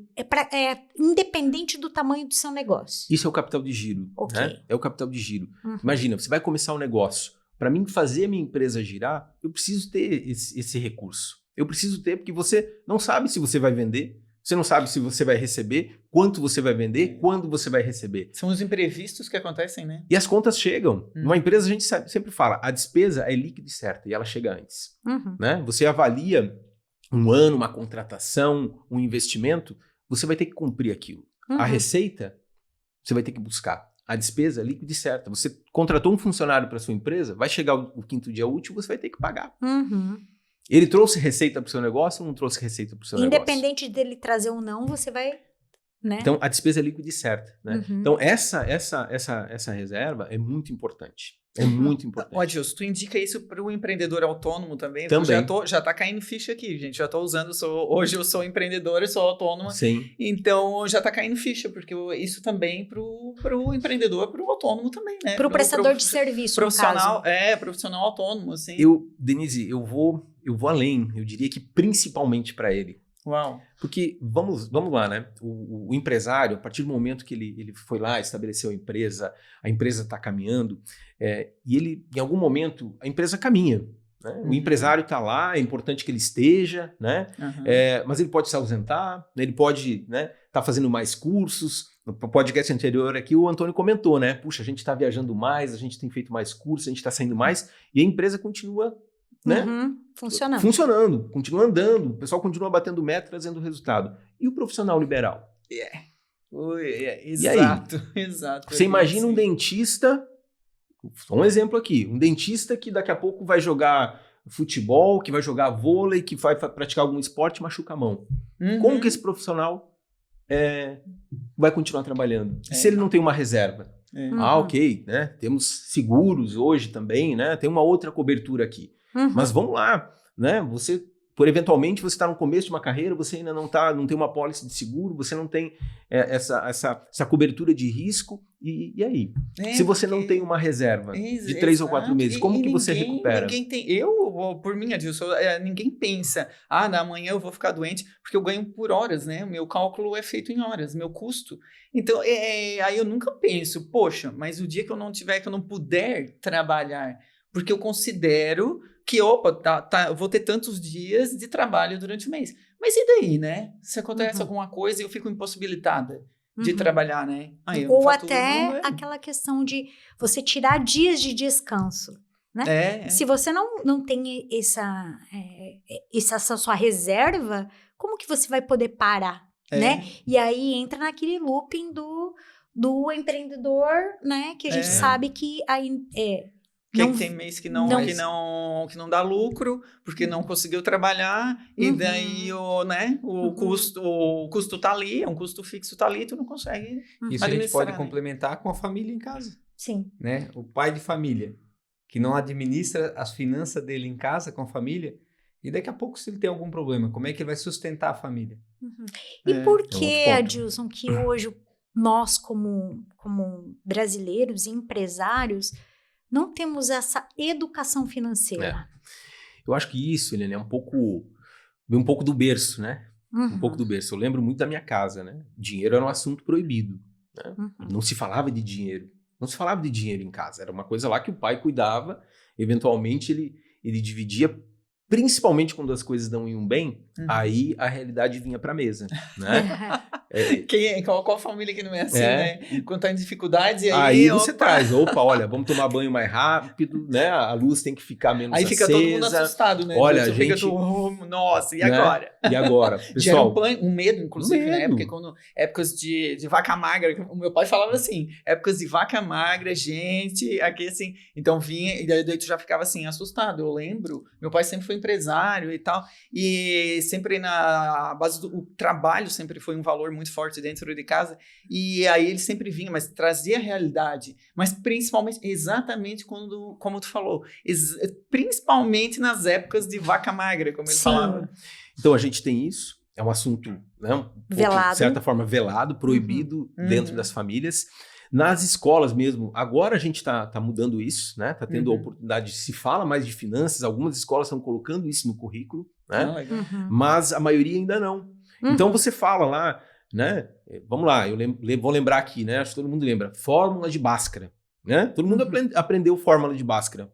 Independente do tamanho do seu negócio. Isso é o capital de giro. Okay. Né? É o capital de giro. Imagina, você vai começar um negócio. Para mim fazer a minha empresa girar, eu preciso ter esse recurso. Eu preciso ter, porque você não sabe se você vai vender, você não sabe se você vai receber, quanto você vai vender, quando você vai receber. São os imprevistos que acontecem, né? E as contas chegam. Numa empresa a gente sempre fala, a despesa é líquida e certa, e ela chega antes. Né? Você avalia um ano, uma contratação, um investimento, você vai ter que cumprir aquilo. A receita, você vai ter que buscar. a despesa líquida e certa. Você contratou um funcionário para sua empresa, vai chegar o 5º dia útil, você vai ter que pagar. Ele trouxe receita para o seu negócio ou não trouxe receita para o seu negócio? Independente dele trazer ou não, você vai... Né? Então, a despesa é líquida e certa. Né? Então, essa reserva é muito importante. É muito importante. Ó, Adilson, tu indica isso para o empreendedor autônomo também? Também. Já tá caindo ficha aqui, gente. Já tô usando, hoje eu sou empreendedora, sou autônoma. Sim. Então, já tá caindo ficha, porque isso também pro empreendedor, pro autônomo também, né? Pro prestador de serviço, profissional, no caso. Profissional autônomo, assim. Denise, eu vou além. Eu diria que principalmente para ele. Uau. Porque, vamos lá, né? O empresário, a partir do momento que ele foi lá, estabeleceu a empresa está caminhando, e ele, em algum momento, a empresa caminha. Né? O empresário está lá, é importante que ele esteja, né? Mas ele pode se ausentar, né? Ele pode tá fazendo mais cursos. No podcast anterior aqui, o Antônio comentou, né? Puxa, a gente está viajando mais, a gente tem feito mais cursos, a gente está saindo mais, e a empresa continua... Né? Funcionando, continua andando, o pessoal continua batendo meta, trazendo resultado. E o profissional liberal? Exato. Você imagina um dentista, só um exemplo aqui, um dentista que daqui a pouco vai jogar futebol, que vai jogar vôlei, que vai praticar algum esporte e machuca a mão. Como que esse profissional vai continuar trabalhando? Se ele não tem uma reserva? Ok, né? Temos seguros hoje também, né? Tem uma outra cobertura aqui. Mas vamos lá, né? Eventualmente você está no começo de uma carreira, você ainda não tem uma pólice de seguro, você não tem essa cobertura de risco, e aí? Se você não tem uma reserva de 3 ou 4 meses, como que você recupera? Ninguém tem, por mim, Adilson, ninguém pensa, amanhã eu vou ficar doente, porque eu ganho por horas, né? O meu cálculo é feito em horas, meu custo. Então, aí eu nunca penso, poxa, mas o dia que eu não puder trabalhar, porque eu considero que, eu vou ter tantos dias de trabalho durante o mês. Mas e daí, né? Se acontece alguma coisa e eu fico impossibilitada de trabalhar, né? Ou até aquela questão de você tirar dias de descanso, né? Se você não tem essa sua reserva, como que você vai poder parar, né? E aí entra naquele looping do empreendedor, né? Que a gente sabe que tem mês que não dá lucro, porque não conseguiu trabalhar, e daí o custo tá ali, é um custo fixo tá ali, tu não consegue Isso a gente pode complementar com a família em casa. Sim. Né? O pai de família, que não administra as finanças dele em casa com a família, e daqui a pouco, se ele tem algum problema, como é que ele vai sustentar a família? E por que, Adilson, que hoje nós, como brasileiros e empresários, não temos essa educação financeira? Eu acho que isso, Helena, vem um pouco do berço, né? Um pouco do berço. Eu lembro muito da minha casa, né? Dinheiro era um assunto proibido. Né? Não se falava de dinheiro. Não se falava de dinheiro em casa. Era uma coisa lá que o pai cuidava. Eventualmente, ele dividia, principalmente quando as coisas não iam bem, aí a realidade vinha para a mesa, né? Qual família que não é assim, né? Quando tá em dificuldades, e aí você traz, olha, vamos tomar banho mais rápido, né? A luz tem que ficar menos acesa. Aí fica todo mundo assustado, né? Olha, a gente... nossa, e né? agora? E agora? Pessoal, gera um medo, inclusive, né? Porque épocas de vaca magra, o meu pai falava assim, épocas de vaca magra, gente, aqui assim, então vinha, e daí tu já ficava assim, assustado. Eu lembro, meu pai sempre foi empresário e tal, e sempre na base do trabalho sempre foi um valor muito forte dentro de casa, e aí ele sempre vinha, mas trazia a realidade, mas principalmente, exatamente como tu falou, principalmente nas épocas de vaca magra, como ele falava. Então a gente tem isso, é um assunto, né, velado, de certa forma velado, proibido dentro das famílias. Nas escolas mesmo, agora a gente está mudando isso, né? Está tendo a oportunidade, se fala mais de finanças, algumas escolas estão colocando isso no currículo, né? Mas a maioria ainda não. Então você fala lá, né? Vamos lá, vou lembrar aqui, né? Acho que todo mundo lembra. Fórmula de Bhaskara, né? Todo mundo aprendeu fórmula de Bhaskara.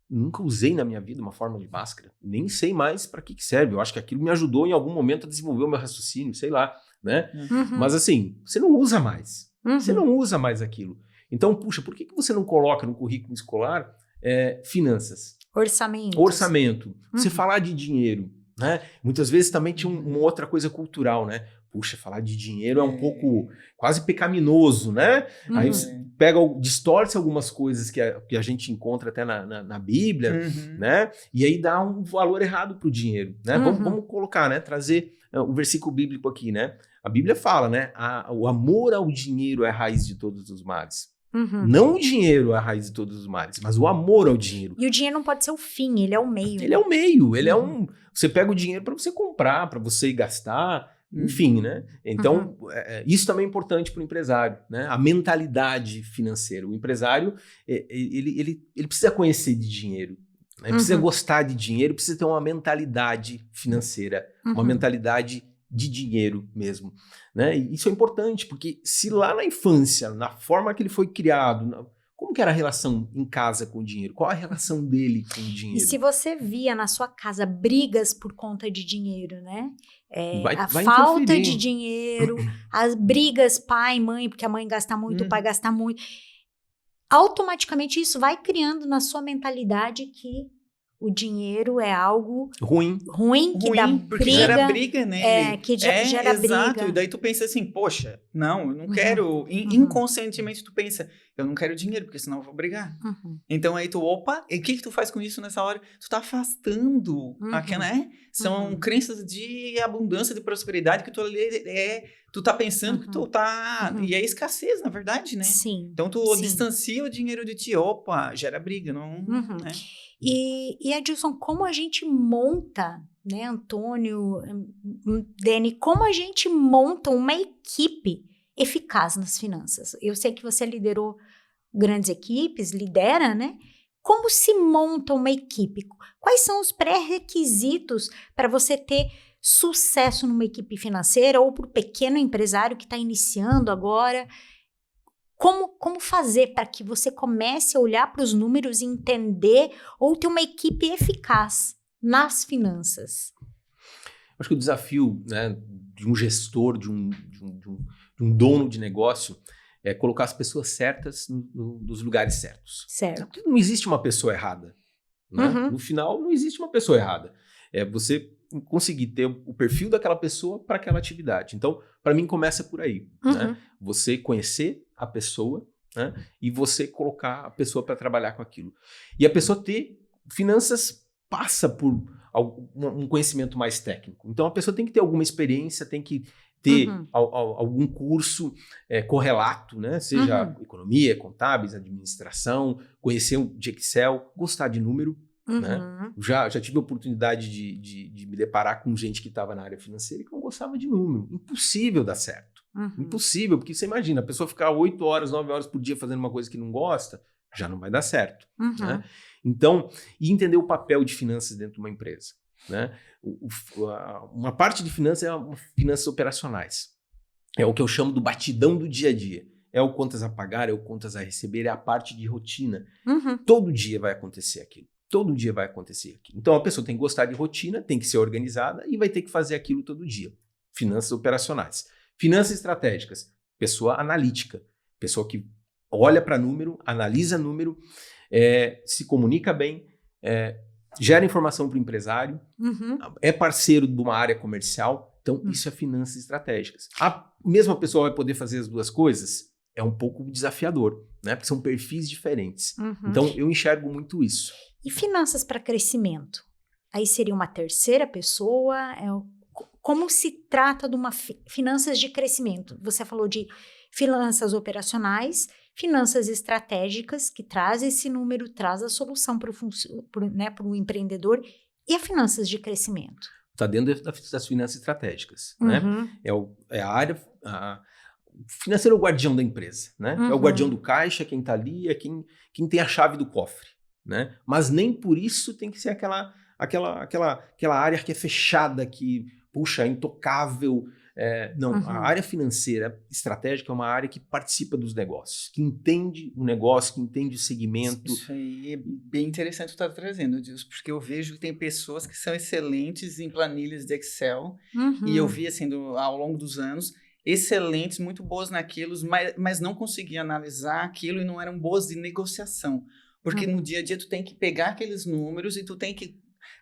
Nunca usei na minha vida uma fórmula de Bhaskara. Nem sei mais para que serve. Eu acho que aquilo me ajudou em algum momento a desenvolver o meu raciocínio, sei lá, né? Mas assim, você não usa mais. Você não usa mais aquilo. Então, puxa, por que você não coloca no currículo escolar finanças? Orçamento. Você falar de dinheiro, né? Muitas vezes também tinha uma outra coisa cultural, né? Puxa, falar de dinheiro é um pouco quase pecaminoso, né? Aí você distorce algumas coisas que a gente encontra até na Bíblia, né? E aí dá um valor errado para o dinheiro, né? Vamos colocar, né? Trazer o versículo bíblico aqui, né? A Bíblia fala, né? O amor ao dinheiro é a raiz de todos os males. Não o dinheiro é a raiz de todos os males, mas o amor ao dinheiro. E o dinheiro não pode ser o fim, ele é o meio. Ele é o meio, ele é Você pega o dinheiro para você comprar, para você gastar, enfim, né? Então, isso também é importante para o empresário, né? A mentalidade financeira. O empresário, ele precisa conhecer de dinheiro, né? Ele precisa gostar de dinheiro, precisa ter uma mentalidade financeira, uma mentalidade de dinheiro mesmo, né? E isso é importante, porque se lá na infância, na forma que ele foi criado, como que era a relação em casa com o dinheiro? Qual a relação dele com o dinheiro? E se você via na sua casa brigas por conta de dinheiro, né? Vai falta interferir. de dinheiro, as brigas pai e mãe, porque a mãe gasta muito, o pai gasta muito. Automaticamente isso vai criando na sua mentalidade que o dinheiro é algo ruim que dá porque briga. gera briga nele. Que gera exato. briga. E daí tu pensa assim, poxa, não, eu não quero. Inconscientemente tu pensa, eu não quero dinheiro, porque senão eu vou brigar. Então aí tu, e o que tu faz com isso nessa hora? Tu tá afastando aquela, né? São crenças de abundância, de prosperidade que tu tá pensando que tu tá... E é escassez, na verdade, né? Sim. Então tu distancia o dinheiro de ti, gera briga, não... Né? E Adilson, como a gente monta, né, Antônio, Dani, como a gente monta uma equipe eficaz nas finanças? Eu sei que você liderou grandes equipes, lidera, né? Como se monta uma equipe? Quais são os pré-requisitos para você ter sucesso numa equipe financeira ou para o pequeno empresário que está iniciando agora? Como fazer para que você comece a olhar para os números e entender ou ter uma equipe eficaz nas finanças? Acho que o desafio, né, de um gestor, de um dono de negócio, é colocar as pessoas certas nos lugares certos. Certo. Não existe uma pessoa errada, né? No final, não existe uma pessoa errada. É você conseguir ter o perfil daquela pessoa para aquela atividade. Então, para mim, começa por aí. Né? Você conhecer a pessoa, né? E você colocar a pessoa para trabalhar com aquilo. E a pessoa ter finanças passa por um conhecimento mais técnico. Então, a pessoa tem que ter alguma experiência, tem que ter algum curso correlato, né? Seja economia, contábeis, administração, conhecer de Excel, gostar de número. Né? Já tive a oportunidade de me deparar com gente que estava na área financeira e que não gostava de número. Impossível dar certo. Impossível, porque você imagina, a pessoa ficar 8 horas, 9 horas por dia fazendo uma coisa que não gosta, já não vai dar certo. Né? Então, e entender o papel de finanças dentro de uma empresa. Né? Uma parte de finanças é finanças operacionais. É o que eu chamo do batidão do dia a dia. É o contas a pagar, é o contas a receber, é a parte de rotina. Todo dia vai acontecer aquilo. Todo dia vai acontecer aquilo. Então, a pessoa tem que gostar de rotina, tem que ser organizada e vai ter que fazer aquilo todo dia. Finanças operacionais. Finanças estratégicas. Pessoa analítica. Pessoa que olha para número, analisa número, se comunica bem, gera informação para o empresário, é parceiro de uma área comercial. Então, isso é finanças estratégicas. A mesma pessoa vai poder fazer as duas coisas? É um pouco desafiador, né? Porque são perfis diferentes. Então, eu enxergo muito isso. E finanças para crescimento? Aí seria uma terceira pessoa? Como se trata de uma finanças de crescimento? Você falou de finanças operacionais, finanças estratégicas, que traz esse número, traz a solução para o empreendedor, e a finanças de crescimento? Está dentro das finanças estratégicas. Né? É a área... O financeiro é o guardião da empresa. Né? É o guardião do caixa, quem está ali, é quem tem a chave do cofre. Né? Mas nem por isso tem que ser aquela área que é fechada, que, puxa, é intocável. Não, a área financeira estratégica é uma área que participa dos negócios, que entende o negócio, que entende o segmento. Isso aí é bem interessante tu estar trazendo, Dilson, porque eu vejo que tem pessoas que são excelentes em planilhas de Excel, e eu vi, assim, ao longo dos anos, excelentes, muito boas naquilo, mas não conseguiam analisar aquilo e não eram boas de negociação. Porque no dia a dia tu tem que pegar aqueles números e tu tem que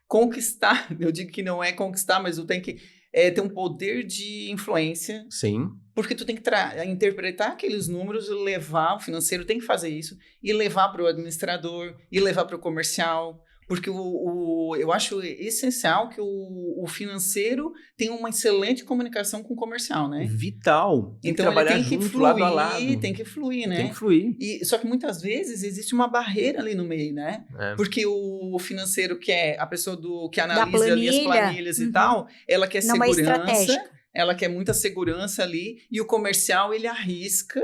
conquistar, eu digo que não é conquistar, mas tu tem que ter um poder de influência. Sim. Porque tu tem que interpretar aqueles números e levar, o financeiro tem que fazer isso, e levar para o administrador, e levar para o comercial, porque eu acho essencial que o financeiro tenha uma excelente comunicação com o comercial, né? Vital. Tem Então que trabalhar ele tem que junto, fluir, lado a lado. tem que fluir, né? Tem que fluir. Só que muitas vezes existe uma barreira ali no meio, né? Porque o financeiro quer, a pessoa que analisa ali as planilhas e tal, ela quer não segurança, ela quer muita segurança ali, e o comercial, ele arrisca,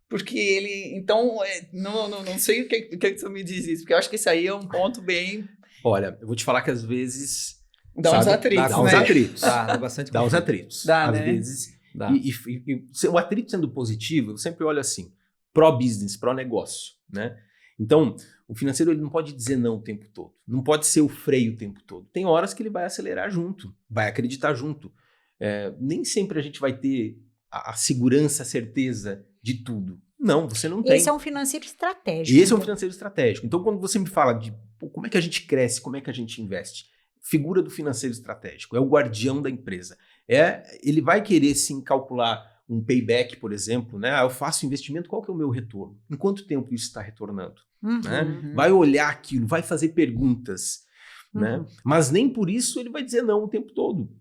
porque ele... Então, não sei o que você me diz isso, porque eu acho que isso aí é um ponto bem... Olha, eu vou te falar que às vezes... Dá uns atritos, Dá uns atritos. Dá bastante Dá uns atritos. Dá, às né? vezes. Dá. O atrito sendo positivo, eu sempre olho assim, pró-business, pró-negócio, né? Então, o financeiro ele não pode dizer não o tempo todo. Não pode ser o freio o tempo todo. Tem horas que ele vai acelerar junto, vai acreditar junto. Nem sempre a gente vai ter a segurança, a certeza de tudo. Não, você não tem. Esse é um financeiro estratégico. E esse é um financeiro estratégico. Então, quando você me fala de como é que a gente cresce, como é que a gente investe, figura do financeiro estratégico, é o guardião da empresa. Ele vai querer sim calcular um payback, por exemplo, né? Eu faço investimento, qual que é o meu retorno? Em quanto tempo isso está retornando? Né? Vai olhar aquilo, vai fazer perguntas, né? Mas nem por isso ele vai dizer não o tempo todo.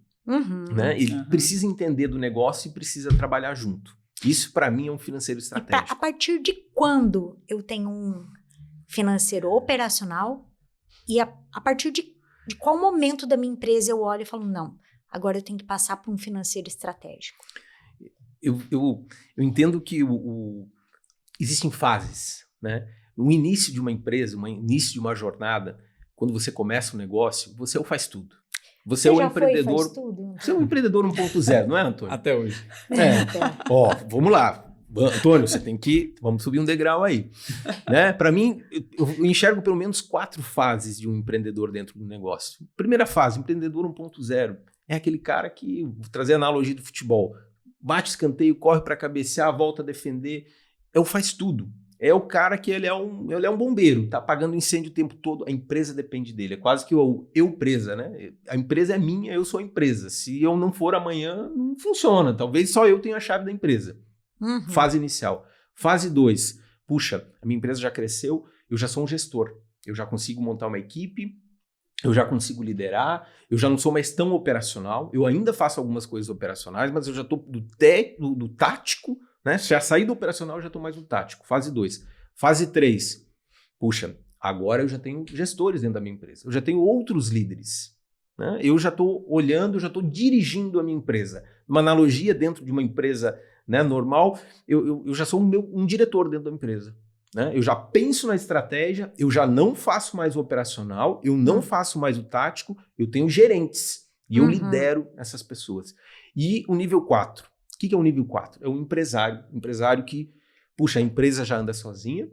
Né? Ele precisa entender do negócio e precisa trabalhar junto. Isso, para mim, é um financeiro estratégico. A partir de quando eu tenho um financeiro operacional e a partir de qual momento da minha empresa eu olho e falo, não, agora eu tenho que passar por um financeiro estratégico? Eu entendo que existem fases, né? No início de uma empresa, no início de uma jornada, quando você começa um negócio, você faz tudo. Você é um empreendedor. Faz tudo? Você é um empreendedor 1.0, não é, Antônio? Até hoje. Ó, vamos lá. Antônio, você tem que... Vamos subir um degrau aí. Né? Para mim, eu enxergo pelo menos 4 fases de um empreendedor dentro do negócio. Primeira fase, empreendedor 1.0. É aquele cara que, vou trazer a analogia do futebol, bate escanteio, corre para cabecear, volta a defender. Faz tudo. É o cara que ele é um bombeiro, tá apagando incêndio o tempo todo, a empresa depende dele. É quase que eu presa, né? A empresa é minha, eu sou a empresa. Se eu não for amanhã, não funciona. Talvez só eu tenha a chave da empresa. Fase inicial. Fase 2. Puxa, a minha empresa já cresceu, eu já sou um gestor. Eu já consigo montar uma equipe, eu já consigo liderar, eu já não sou mais tão operacional, eu ainda faço algumas coisas operacionais, mas eu já estou do tático, né? Já saí do operacional, já estou mais no tático. Fase 2. Fase 3. Puxa, agora eu já tenho gestores dentro da minha empresa. Eu já tenho outros líderes. Né? Eu já estou olhando, já estou dirigindo a minha empresa. Uma analogia dentro de uma empresa, né, normal, eu já sou um diretor dentro da empresa. Né? Eu já penso na estratégia, eu já não faço mais o operacional, eu não faço mais o tático, eu tenho gerentes. E eu lidero essas pessoas. E o nível 4. O que é o nível 4? É um empresário que, puxa, a empresa já anda sozinha.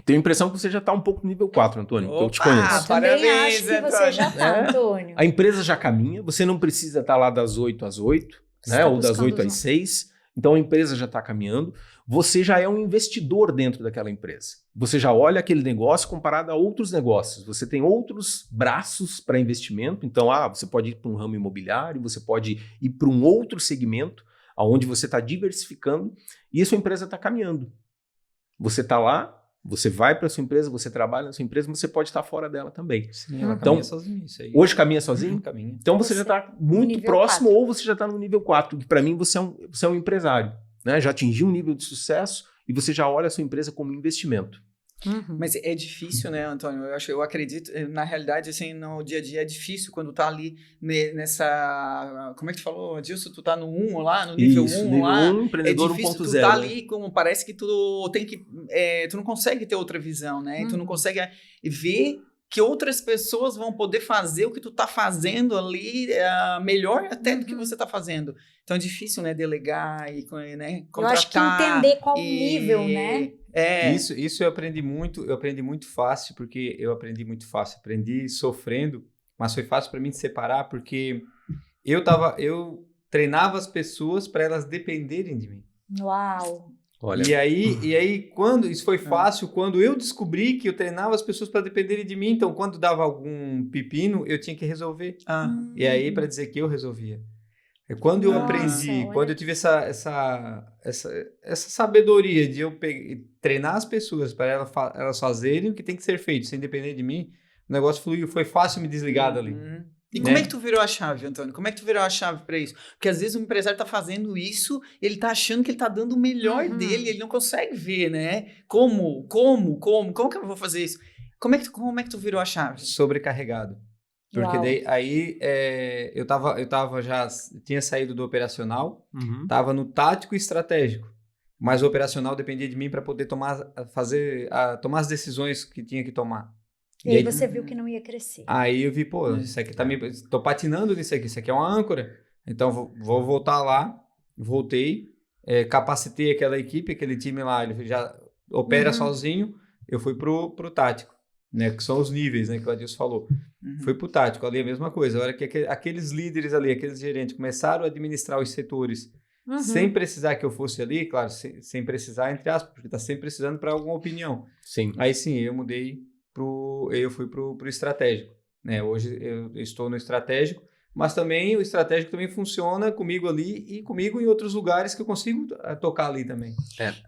Tenho a impressão que você já está um pouco no nível 4, Antônio, que eu te conheço. Parabéns, acho que você já está, Antônio. A empresa já caminha, você não precisa estar lá das 8 às 8, né? Ou das 8 às 6. Então a empresa já está caminhando. Você já é um investidor dentro daquela empresa. Você já olha aquele negócio comparado a outros negócios. Você tem outros braços para investimento. Então, você pode ir para um ramo imobiliário, você pode ir para um outro segmento, onde você está diversificando e a sua empresa está caminhando. Você está lá, você vai para a sua empresa, você trabalha na sua empresa, mas você pode estar fora dela também. Sim, ela caminha sozinho, isso aí. Hoje caminha sozinho? Caminha. Então você já está muito próximo 4. ou você já está no nível 4, que para mim você é um empresário. Né? Já atingiu um nível de sucesso e você já olha a sua empresa como investimento. Mas é difícil, né, Antônio? Eu acredito, na realidade, assim, no dia a dia é difícil quando tá ali nessa... Como é que tu falou, Adilson? Tu tá no 1 lá, no nível 1 lá. 1, empreendedor 1.0. É difícil, tu tá ali, como parece que tu tem que... tu não consegue ter outra visão, né? Tu não consegue ver que outras pessoas vão poder fazer o que tu tá fazendo ali melhor até do que você tá fazendo. Então é difícil, né, delegar e, né, contratar. Eu acho que entender qual o nível, né? Isso eu aprendi muito fácil, porque eu aprendi muito fácil, aprendi sofrendo, mas foi fácil para mim de separar, porque eu treinava as pessoas para elas dependerem de mim. Uau! Olha, E aí, quando isso foi fácil, quando eu descobri que eu treinava as pessoas para dependerem de mim, então quando dava algum pepino, eu tinha que resolver. E aí, para dizer que eu resolvia. É quando eu Nossa, aprendi, olha quando eu tive essa sabedoria de eu treinar as pessoas para elas fazerem o que tem que ser feito, sem depender de mim, o negócio fluiu, foi fácil me desligar dali. E Né? como é que tu virou a chave, Antônio? Como é que tu virou a chave pra isso? Porque às vezes o empresário tá fazendo isso, ele tá achando que ele tá dando o melhor dele, ele não consegue ver, né? Como que eu vou fazer isso? Como é que tu virou a chave? Sobrecarregado. Porque Uau. daí, aí eu tava já, tinha saído do operacional, tava no tático e estratégico, mas o operacional dependia de mim para poder tomar as decisões que tinha que tomar. E aí você viu que não ia crescer. Aí eu vi, pô, isso aqui tô patinando nisso aqui, isso aqui é uma âncora, então vou voltar lá, voltei, capacitei aquela equipe, aquele time lá, ele já opera sozinho, eu fui pro tático, né, que são os níveis, né, que o Adilson falou. Fui pro tático, ali a mesma coisa, a hora que aqueles líderes ali, aqueles gerentes começaram a administrar os setores, sem precisar que eu fosse ali, claro, sem precisar, entre aspas, porque tá sempre precisando para alguma opinião. Sim. Aí sim, eu fui pro estratégico, né? Hoje eu estou no estratégico, mas também o estratégico também funciona comigo ali e comigo em outros lugares que eu consigo tocar ali também.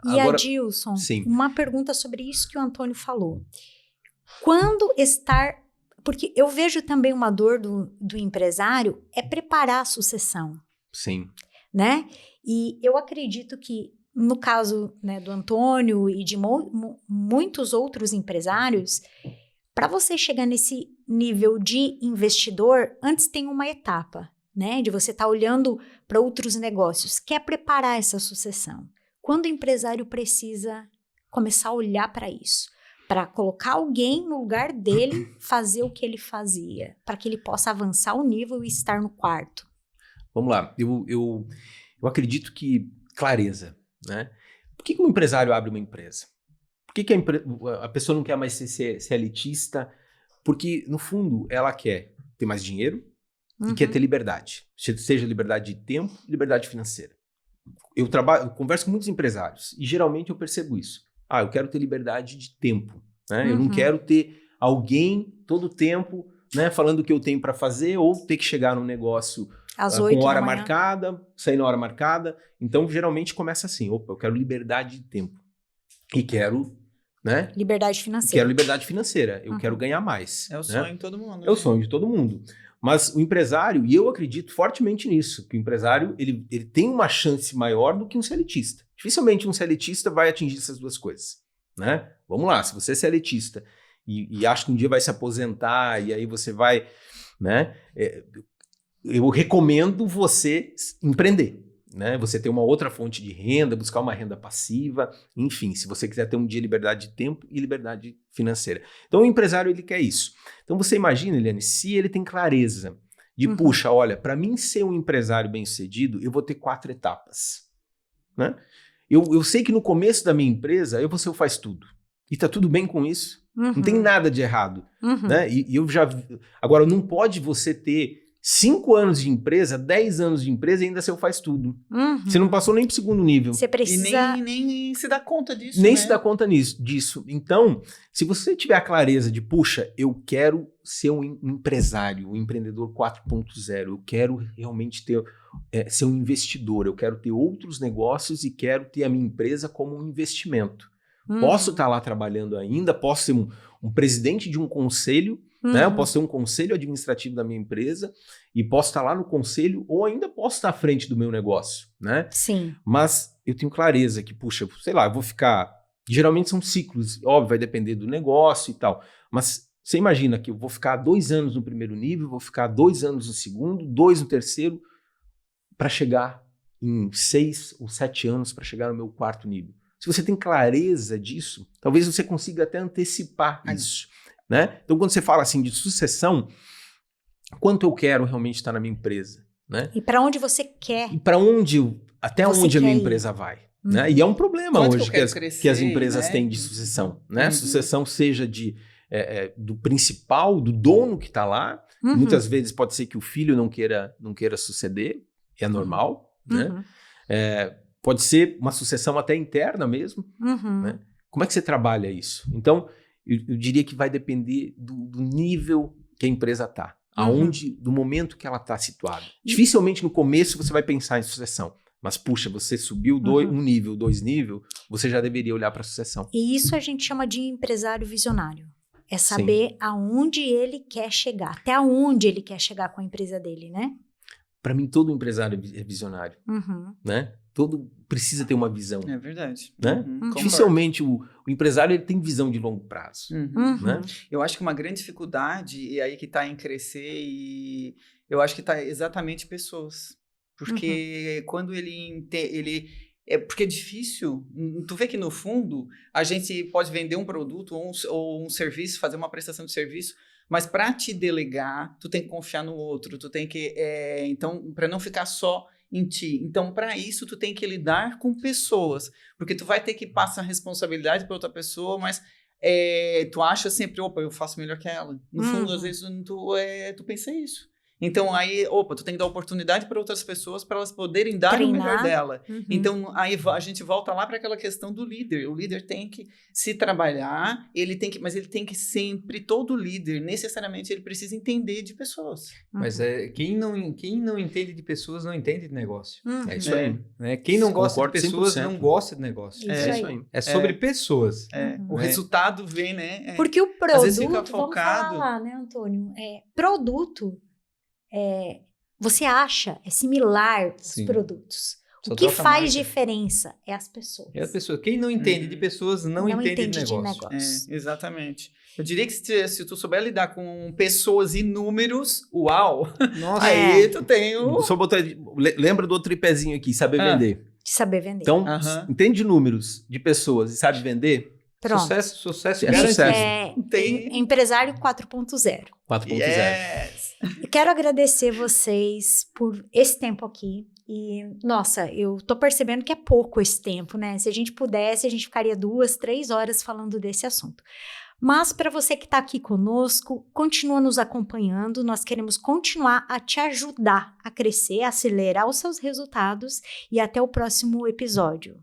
E Adilson, uma pergunta sobre isso que o Antônio falou. Quando estar... Porque eu vejo também uma dor do empresário é preparar a sucessão. Sim. Né? E eu acredito que no caso, né, do Antônio e de muitos outros empresários, para você chegar nesse nível de investidor, antes tem uma etapa, né, de você estar olhando para outros negócios, que é preparar essa sucessão. Quando o empresário precisa começar a olhar para isso, para colocar alguém no lugar dele, fazer o que ele fazia, para que ele possa avançar o nível e estar no quarto. Vamos lá, eu acredito que clareza, né? Por que um empresário abre uma empresa? Por que a pessoa não quer mais ser elitista? Porque, no fundo, ela quer ter mais dinheiro e quer ter liberdade. Seja liberdade de tempo, liberdade financeira. Eu converso com muitos empresários e geralmente eu percebo isso. Eu quero ter liberdade de tempo, né? Eu não quero ter alguém todo o tempo, né, falando o que eu tenho para fazer ou ter que chegar num negócio com hora marcada, sair na hora marcada. Então, geralmente começa assim, eu quero liberdade de tempo. E quero, né? Liberdade financeira. Quero liberdade financeira. Eu quero ganhar mais. É o sonho de todo mundo. É o sonho de todo mundo. Mas o empresário, e eu acredito fortemente nisso, que o empresário ele tem uma chance maior do que um seletista. Dificilmente um seletista vai atingir essas duas coisas, né? Vamos lá, se você é seletista e acha que um dia vai se aposentar e aí você vai, né? Eu recomendo você empreender, né? Você ter uma outra fonte de renda, buscar uma renda passiva, enfim, se você quiser ter um dia de liberdade de tempo e liberdade financeira. Então o empresário ele quer isso. Então você imagina, Eliane, se ele tem clareza de, puxa, olha, para mim ser um empresário bem-sucedido, eu vou ter 4 etapas, né? Eu sei que no começo da minha empresa eu vou ser o faz tudo. E tá tudo bem com isso. Não tem nada de errado, né? E eu já... Agora, não pode você ter 5 anos de empresa, 10 anos de empresa e ainda você faz tudo. Você não passou nem pro segundo nível. Você precisa... E nem se dá conta disso, Nem né? se dá conta disso. Então, se você tiver a clareza de, puxa, eu quero ser um empresário, um empreendedor 4.0, eu quero realmente ser um investidor, eu quero ter outros negócios e quero ter a minha empresa como um investimento. Posso estar lá trabalhando ainda, posso ser um presidente de um conselho, né? Eu posso ser um conselho administrativo da minha empresa e posso estar lá no conselho ou ainda posso estar à frente do meu negócio, né? Sim. Mas eu tenho clareza que, puxa, sei lá, eu vou ficar... Geralmente são ciclos, óbvio, vai depender do negócio e tal, mas você imagina que eu vou ficar 2 anos no primeiro nível, vou ficar 2 anos no segundo, 2 no terceiro, para chegar em 6 ou 7 anos para chegar no meu 4º nível. Se você tem clareza disso, talvez você consiga até antecipar isso, né? Então, quando você fala assim de sucessão, quanto eu quero realmente estar na minha empresa, né? E para onde você quer. E para até onde a minha empresa vai, né? E é um problema Quanto hoje que as empresas têm de sucessão, né? Sucessão seja do principal, do dono que está lá. Muitas vezes pode ser que o filho não queira suceder, é normal, né? Pode ser uma sucessão até interna mesmo. Uhum. Né? Como é que você trabalha isso? Então, eu diria que vai depender do nível que a empresa está. Do momento que ela está situada. Dificilmente no começo você vai pensar em sucessão. Mas, puxa, você subiu um nível, 2 níveis, você já deveria olhar para a sucessão. E isso a gente chama de empresário visionário. É saber aonde ele quer chegar, até aonde ele quer chegar com a empresa dele, né? Para mim, todo empresário é visionário. Né? Todo precisa ter uma visão. É verdade. Né? Dificilmente o empresário ele tem visão de longo prazo. Né? Eu acho que uma grande dificuldade, e aí que está em crescer, e eu acho que está exatamente pessoas. Porque quando ele porque é difícil, tu vê que no fundo a gente pode vender um produto ou um serviço, fazer uma prestação de serviço, mas para te delegar, tu tem que confiar no outro, tu tem que, então, para não ficar só em ti. Então, para isso, tu tem que lidar com pessoas, porque tu vai ter que passar a responsabilidade para outra pessoa, mas tu acha sempre, opa, eu faço melhor que ela. No fundo, às vezes, tu pensa isso. Então, aí, tu tem que dar oportunidade para outras pessoas para elas poderem dar o melhor dela. Então, aí a gente volta lá para aquela questão do líder. O líder tem que se trabalhar, mas ele tem que sempre, todo líder, necessariamente, ele precisa entender de pessoas. Mas quem não entende de pessoas não entende de negócio. É isso aí. Né? Quem não gosta de 100%. pessoas não gosta de negócio. Isso aí. É sobre pessoas. O resultado vem, né? Porque o produto, às vezes fica focado. vamos falar, né, Antônio? Produto, você acha, é similar os produtos. Só o que troca faz marca. diferença é as pessoas. É as pessoas. Quem não entende de pessoas não entende de negócio. Exatamente. Eu diria que se tu souber lidar com pessoas e números, uau! Nossa, aí tu tem o... Só botar, lembra do outro tripézinho aqui, saber vender. De saber vender. Então, entende de números, de pessoas e sabe vender? Pronto. Sucesso É garantido. sucesso. Empresário 4.0. 4.0. Yes. Eu quero agradecer vocês por esse tempo aqui. E, nossa, eu tô percebendo que é pouco esse tempo, né? Se a gente pudesse, a gente ficaria 2, 3 horas falando desse assunto. Mas para você que está aqui conosco, continua nos acompanhando. Nós queremos continuar a te ajudar a crescer, a acelerar os seus resultados. E até o próximo episódio.